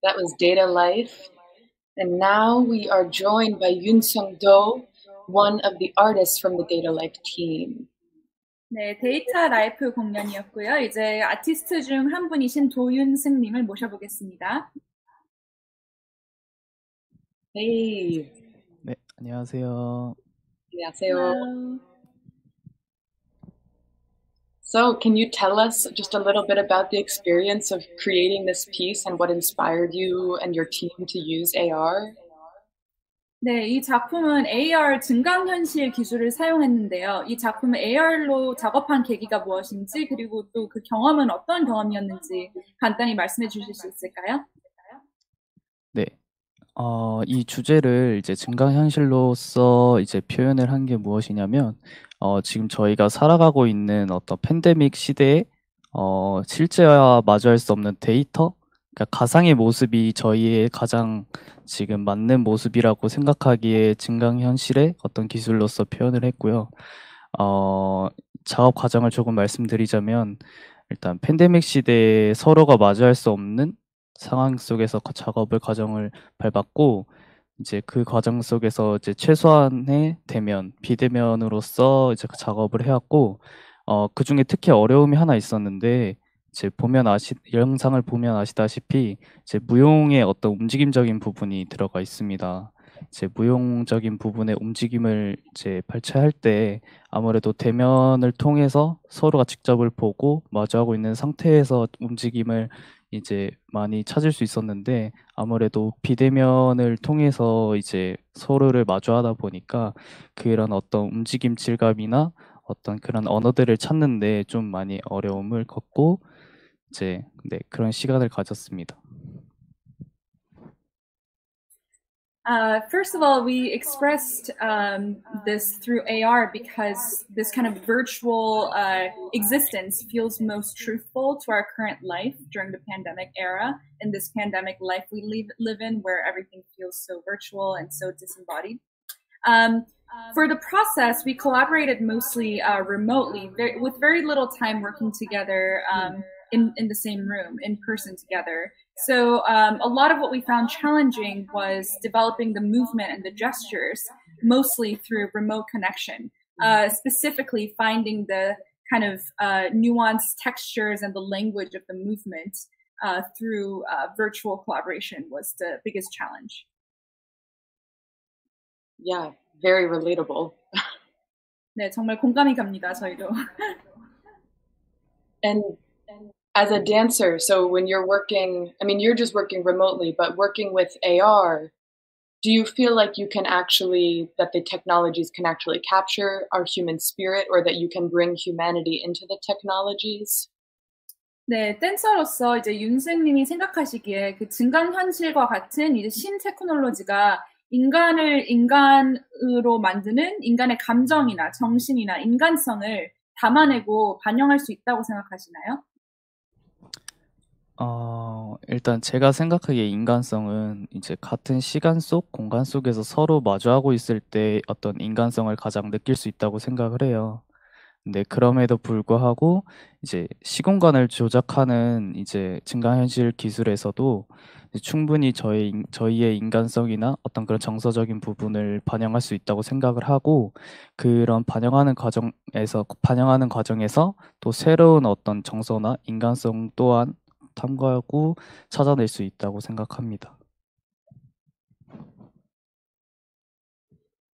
that was Data Life. And now we are joined by Yoon Sung-do, one of the artists from the Data Life team. 네, 데이터 라이프 공연이었고요. 이제 아티스트 중 한 분이신 도윤승님을 모셔보겠습니다. Hey. 네, 안녕하세요. 안녕하세요. Hello. So, can you tell us just a little bit about the experience of creating this piece and what inspired you and your team to use AR? 네, 이 작품은 AR 증강현실 기술을 사용했는데요. 이 작품을 AR로 작업한 계기가 무엇인지, 그리고 또 그 경험은 어떤 경험이었는지 간단히 말씀해 주실 수 있을까요? 네, 이 주제를 이제 증강현실로서 이제 표현을 한 게 무엇이냐면, 지금 저희가 살아가고 있는 어떤 팬데믹 시대에 실제와 마주할 수 없는 데이터, 그러니까 가상의 모습이 저희의 가장 지금 맞는 모습이라고 생각하기에 증강현실의 어떤 기술로서 표현을 했고요. 작업 과정을 조금 말씀드리자면, 일단 팬데믹 시대에 서로가 마주할 수 없는 상황 속에서 작업을 과정을 밟았고, 이제 그 과정 속에서 이제 최소한의 대면, 비대면으로서 이제 그 작업을 해왔고, 그 중에 특히 어려움이 하나 있었는데, 이제 영상을 보면 아시다시피 이제 무용의 어떤 움직임적인 부분이 들어가 있습니다. 이제 무용적인 부분의 움직임을 이제 발췌할 때 아무래도 대면을 통해서 서로가 직접을 보고 마주하고 있는 상태에서 움직임을 이제 많이 찾을 수 있었는데, 아무래도 비대면을 통해서 이제 서로를 마주하다 보니까 그런 어떤 움직임 질감이나 어떤 그런 언어들을 찾는데 좀 많이 어려움을 겪고 이제 그런 시간을 가졌습니다. First of all, we expressed this through AR because this kind of virtual existence feels most truthful to our current life during the pandemic era, in this pandemic life we live in, where everything feels so virtual and so disembodied. For the process, we collaborated mostly remotely, with very little time working together in the same room, in person together. So a lot of what we found challenging was developing the movement and the gestures, mostly through remote connection, specifically finding the kind of nuanced textures and the language of the movement through virtual collaboration was the biggest challenge. Yeah, very relatable. 네, 정말 공감이 갑니다, 저희도. And as a dancer, so when you're working, I mean, you're just working remotely, but working with AR, do you feel like you can actually, that the technologies can actually capture our human spirit, or that you can bring humanity into the technologies? 네, 댄서로서 이제 윤승님이 생각하시기에 그 증강현실과 같은 이제 신테크놀로지가 인간을 인간으로 만드는 인간의 감정이나 정신이나 인간성을 담아내고 반영할 수 있다고 생각하시나요? 일단 제가 생각하기에 인간성은 이제 같은 시간 속, 공간 속에서 서로 마주하고 있을 때 어떤 인간성을 가장 느낄 수 있다고 생각을 해요. 근데 그럼에도 불구하고 이제 시공간을 조작하는 이제 증강현실 기술에서도 충분히 저희의 인간성이나 어떤 그런 정서적인 부분을 반영할 수 있다고 생각을 하고, 그런 반영하는 과정에서 또 새로운 어떤 정서나 인간성 또한 탐구하고 찾아낼 수 있다고 생각합니다.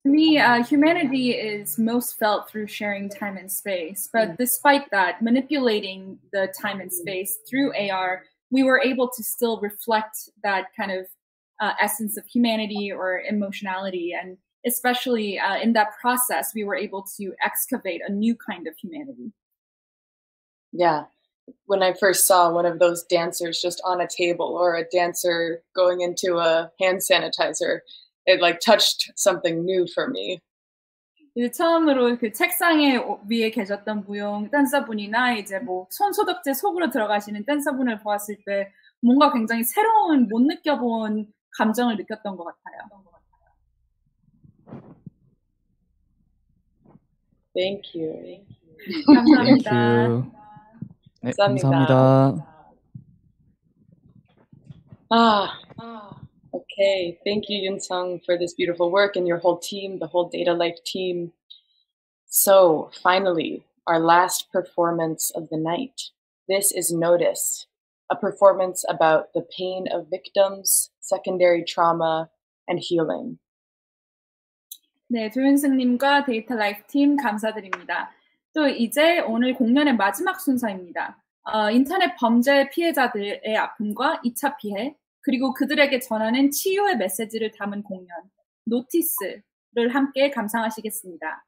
For me, humanity is most felt through sharing time and space. But despite that, manipulating the time and space through AR, we were able to still reflect that kind of essence of humanity or emotionality. And especially in that process, we were able to excavate a new kind of humanity. Yeah. When I first saw one of those dancers just on a table, or a dancer going into a hand sanitizer, it like touched something new for me. 이제 처음으로 그 책상에 위에 계셨던 무용 댄서분이나 이제 뭐 손 소독제 속으로 들어가시는 댄서분을 보았을 때 뭔가 굉장히 새로운 못 느껴본 감정을 느꼈던 것 같아요. Thank you. 감사합니다. Thank you. 네, 감사합니다. Okay. Thank you, Yun-sung, for this beautiful work and your whole team, the whole Data Life team. So, finally, our last performance of the night. This is Notice, a performance about the pain of victims, secondary trauma, and healing. 네, 조윤승님과 데이터 라이프 팀 감사드립니다. 또 이제 오늘 공연의 마지막 순서입니다. 인터넷 범죄 피해자들의 아픔과 2차 피해, 그리고 그들에게 전하는 치유의 메시지를 담은 공연, 노티스를 함께 감상하시겠습니다.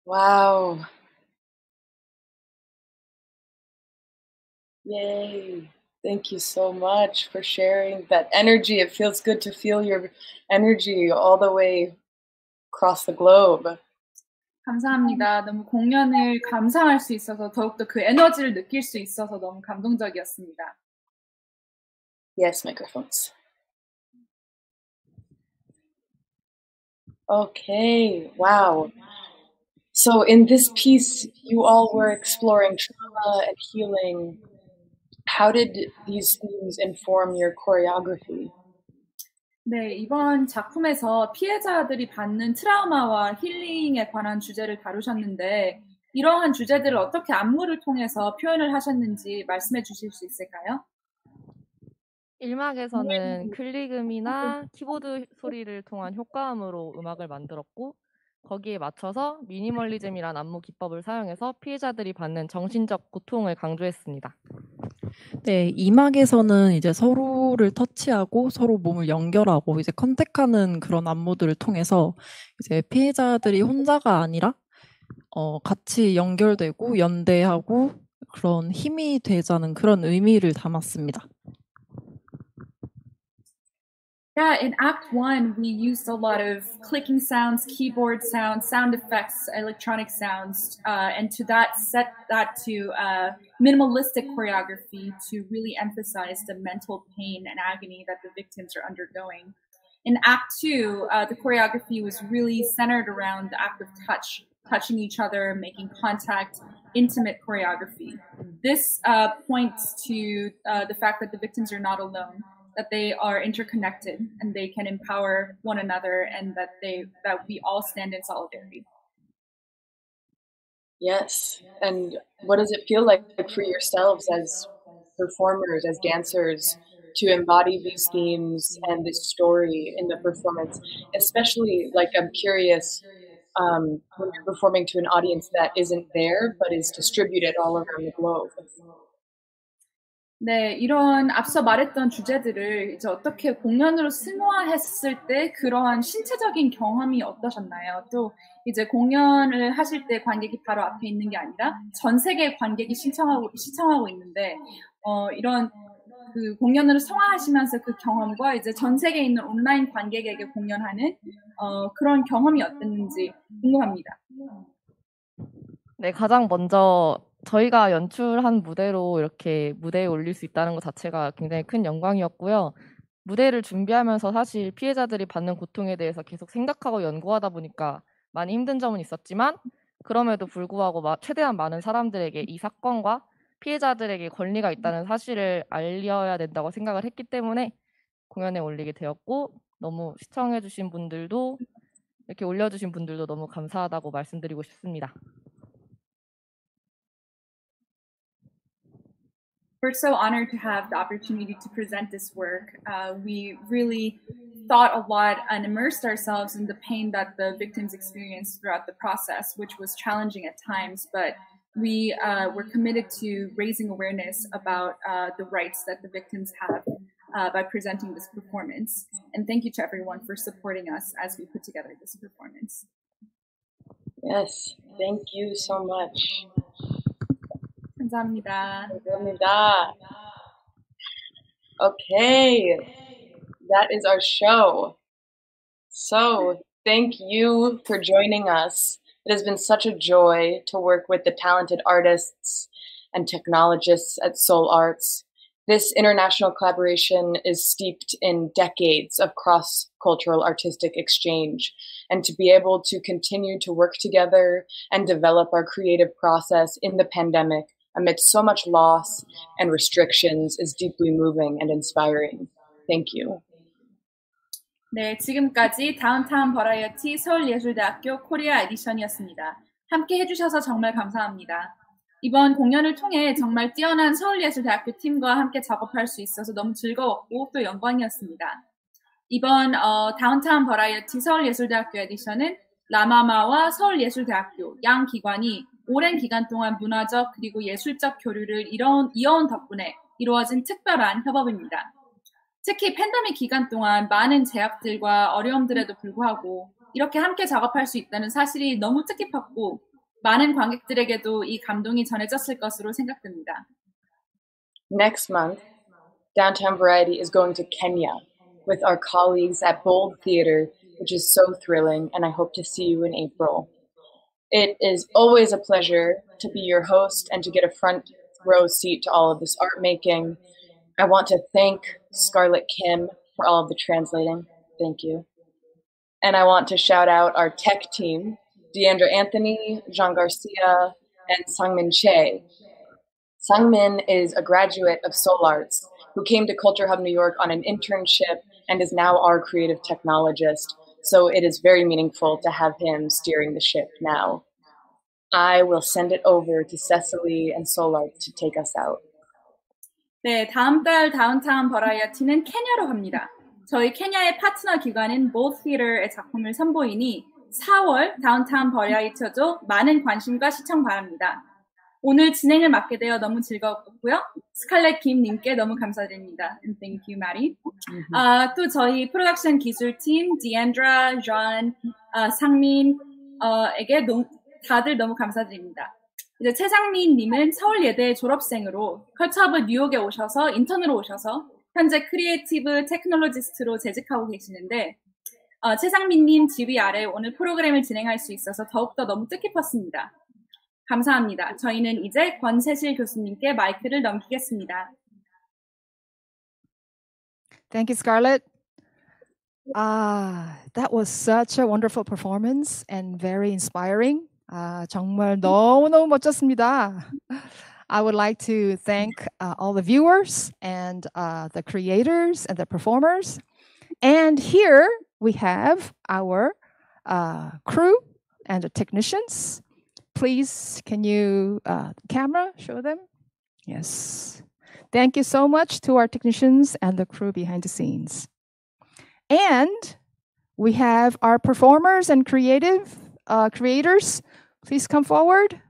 Wow. Yay. Thank you so much for sharing that energy. It feels good to feel your energy all the way across the globe. 감사합니다. 너무 공연을 감상할 수 있어서 더욱더 그 에너지를 느낄 수 있어서 너무 감동적이었습니다. Yes, microphones. Okay, wow. So in this piece, you all were exploring trauma and healing. How did these themes inform your choreography? 네, 이번 작품에서 피해자들이 받는 트라우마와 힐링에 관한 주제를 다루셨는데 이러한 주제들을 어떻게 안무를 통해서 표현을 하셨는지 말씀해 주실 수 있을까요? 1막에서는 클릭음이나 키보드 소리를 통한 효과음으로 음악을 만들었고 거기에 맞춰서 미니멀리즘이란 안무 기법을 사용해서 피해자들이 받는 정신적 고통을 강조했습니다. 네, 2막에서는 이제 서로를 터치하고 서로 몸을 연결하고 이제 컨택하는 그런 안무들을 통해서 이제 피해자들이 혼자가 아니라 같이 연결되고 연대하고 그런 힘이 되자는 그런 의미를 담았습니다. Yeah, in Act 1, we used a lot of clicking sounds, keyboard sounds, sound effects, electronic sounds, and to that, set that to minimalistic choreography to really emphasize the mental pain and agony that the victims are undergoing. In Act 2, the choreography was really centered around the act of touching each other, making contact, intimate choreography. This points to the fact that the victims are not alone, that they are interconnected and they can empower one another, and that we all stand in solidarity. Yes, and what does it feel like for yourselves as performers, as dancers, to embody these themes and this story in the performance? Especially, like, I'm curious, when you're performing to an audience that isn't there but is distributed all around the globe. 네, 이런 앞서 말했던 주제들을 이제 어떻게 공연으로 승화했을 때 그러한 신체적인 경험이 어떠셨나요? 또 이제 공연을 하실 때 관객이 바로 앞에 있는 게 아니라 전 세계 관객이 시청하고 있는데 이런 그 공연으로 승화하시면서 그 경험과 이제 전 세계에 있는 온라인 관객에게 공연하는 그런 경험이 어땠는지 궁금합니다. 네, 가장 먼저 저희가 연출한 무대로 이렇게 무대에 올릴 수 있다는 것 자체가 굉장히 큰 영광이었고요. 무대를 준비하면서 사실 피해자들이 받는 고통에 대해서 계속 생각하고 연구하다 보니까 많이 힘든 점은 있었지만 그럼에도 불구하고 최대한 많은 사람들에게 이 사건과 피해자들에게 권리가 있다는 사실을 알려야 된다고 생각을 했기 때문에 공연에 올리게 되었고 너무 시청해주신 분들도 이렇게 올려주신 분들도 너무 감사하다고 말씀드리고 싶습니다. We're so honored to have the opportunity to present this work. We really thought a lot and immersed ourselves in the pain that the victims experienced throughout the process, which was challenging at times, but we were committed to raising awareness about the rights that the victims have by presenting this performance. And thank you to everyone for supporting us as we put together this performance. Yes, thank you so much. 감사합니다. 감사합니다. Okay, that is our show. So, thank you for joining us. It has been such a joy to work with the talented artists and technologists at SeoulArts. This international collaboration is steeped in decades of cross-cultural artistic exchange, and to be able to continue to work together and develop our creative process in the pandemic amidst so much loss and restrictions is deeply moving and inspiring. Thank you. 네, 지금까지 다운타운 버라이어티 서울예술대학교 코리아 에디션이었습니다. 함께 해주셔서 정말 감사합니다. 이번 공연을 통해 정말 뛰어난 서울예술대학교 팀과 함께 작업할 수 있어서 너무 즐거웠고 또 영광이었습니다. 이번 다운타운 버라이어티 서울예술대학교 에디션은 라마마와 서울예술대학교 양 기관이 오랜 기간 동안 문화적 그리고 예술적 교류를 이어온 덕분에 이루어진 특별한 협업입니다. 특히 팬데믹 기간 동안 많은 제약들과 어려움들에도 불구하고 이렇게 함께 작업할 수 있다는 사실이 너무 뜻깊었고 많은 관객들에게도 이 감동이 전해졌을 것으로 생각됩니다. Next month, Downtown Variety is going to Kenya with our colleagues at Bold Theatre, which is so thrilling, and I hope to see you in April. It is always a pleasure to be your host and to get a front row seat to all of this art making. I want to thank Scarlett Kim for all of the translating. Thank you. And I want to shout out our tech team, Deandra Anthony, Jean Garcia, and Sangmin Che. Sangmin is a graduate of SeoulArts who came to Culture Hub New York on an internship and is now our creative technologist. So it is very meaningful to have him steering the ship now. I will send it over to Cecily and SeoulArts to take us out. 네, 다음 달 다운타운 버라이어티는 케냐로 갑니다. 저희 케냐의 파트너 기관인 모 티어의 작품을 선보이니 4월 다운타운 버라이어티도 많은 관심과 시청 바랍니다. 오늘 진행을 맡게 되어 너무 즐거웠고요. 스칼렛 김님께 너무 감사드립니다. And thank you, Maddie. 또 저희 프로덕션 기술팀 디앤드라, 존, 상민에게 다들 너무 감사드립니다. 이제 최상민님은 서울예대 졸업생으로 컬처허브 뉴욕에 오셔서 인턴으로 오셔서 현재 크리에이티브 테크놀로지스트로 재직하고 계시는데 최상민님 지휘 아래 오늘 프로그램을 진행할 수 있어서 더욱더 너무 뜻깊었습니다. 감사합니다. 저희는 이제 권세실 교수님께 마이크를 넘기겠습니다. Thank you, Scarlett. That was such a wonderful performance and very inspiring. 정말 너무너무 멋졌습니다. I would like to thank all the viewers and the creators and the performers. And here we have our crew and the technicians. Please, can you, camera, show them? Yes. Thank you so much to our technicians and the crew behind the scenes. And we have our performers and creators. Please come forward.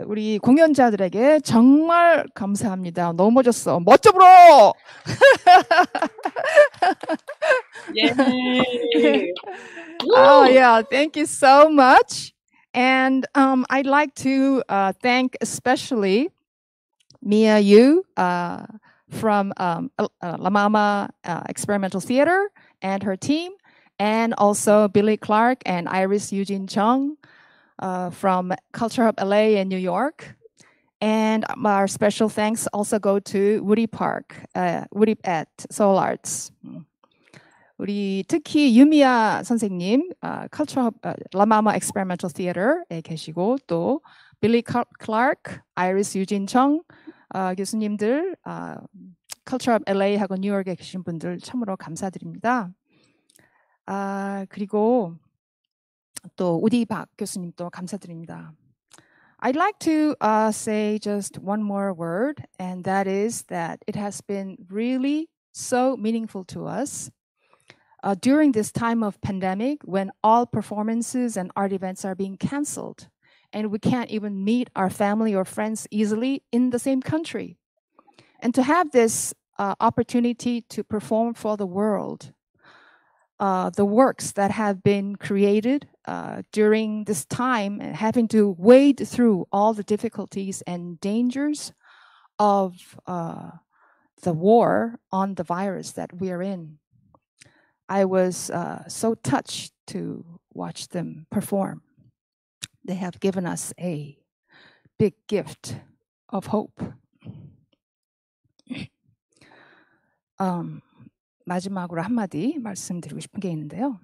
우리 공연자들에게 정말 감사합니다. 너무 멋졌어. 멋져 불어! Oh, yeah. Thank you so much. And I'd like to thank especially Mia Yu from La Mama Experimental Theater and her team, and also Billy Clark and Iris Eugene Chung from Culture Hub LA in New York. And our special thanks also go to Woody Park, Woody at SeoulArts. 우리 특히 유미야 선생님, Culture Hub La Mama Experimental Theater에 계시고 또 Billy Clark, Iris Eugene Chung 교수님들, Culture Hub LA하고 뉴욕에 계신 분들 참으로 감사드립니다. 그리고 또 우디 박 교수님도 감사드립니다. I'd like to say just one more word, and that is that it has been really so meaningful to us during this time of pandemic when all performances and art events are being canceled and we can't even meet our family or friends easily in the same country. And to have this opportunity to perform for the world, the works that have been created during this time, and having to wade through all the difficulties and dangers of the war on the virus that we are in. I was so touched to watch them perform. They have given us a big gift of hope. 마지막으로 한마디 말씀드리고 싶은 게 있는데요.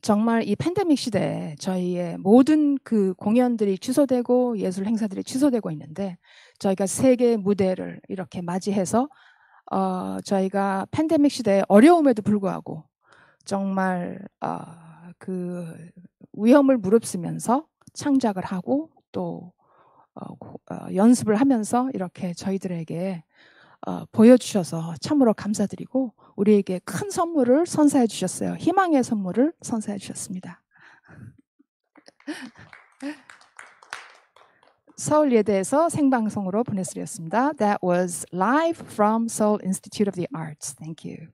정말 이 팬데믹 시대에 저희의 모든 그 공연들이 취소되고 예술 행사들이 취소되고 있는데 저희가 세계 무대를 이렇게 맞이해서 저희가 팬데믹 시대의 어려움에도 불구하고 정말 그 위험을 무릅쓰면서 창작을 하고 또 연습을 하면서 이렇게 저희들에게 보여주셔서 참으로 감사드리고 우리에게 큰 선물을 선사해 주셨어요. 희망의 선물을 선사해 주셨습니다. 서울예대에서 생방송으로 보내드렸습니다. That was live from Seoul Institute of the Arts. Thank you.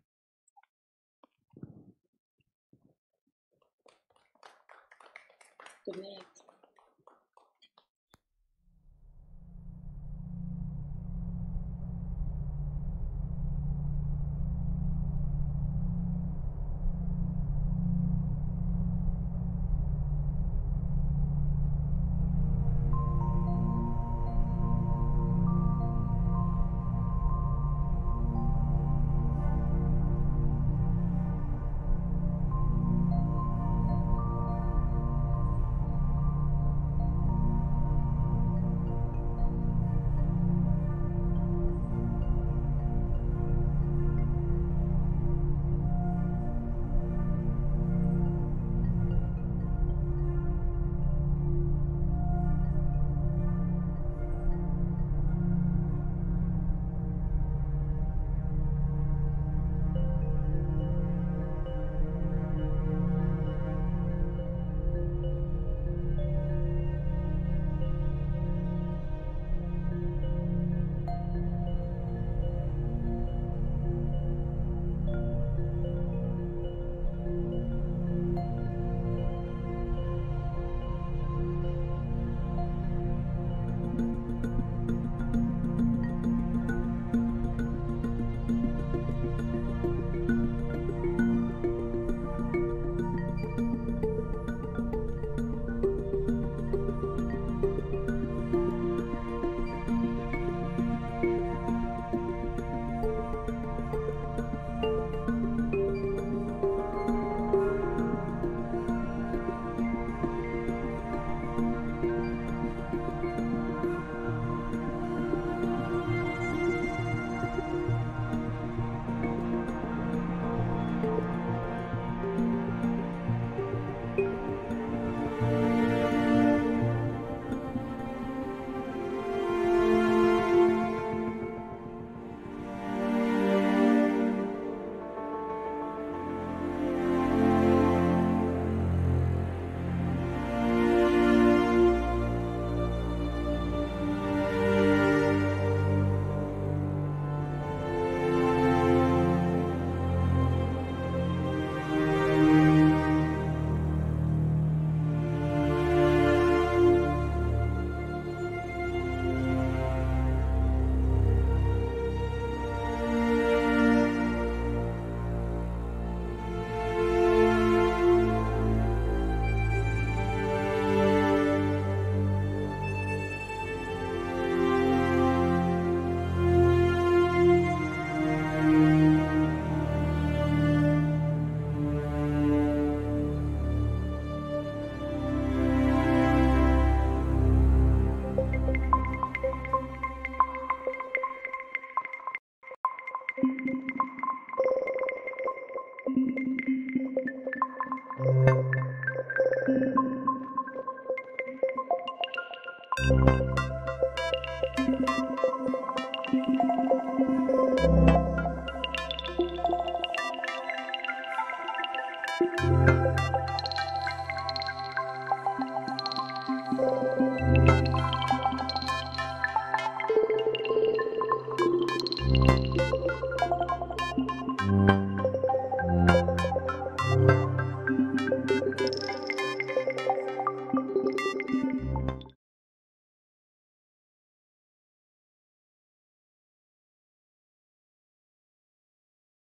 Good night.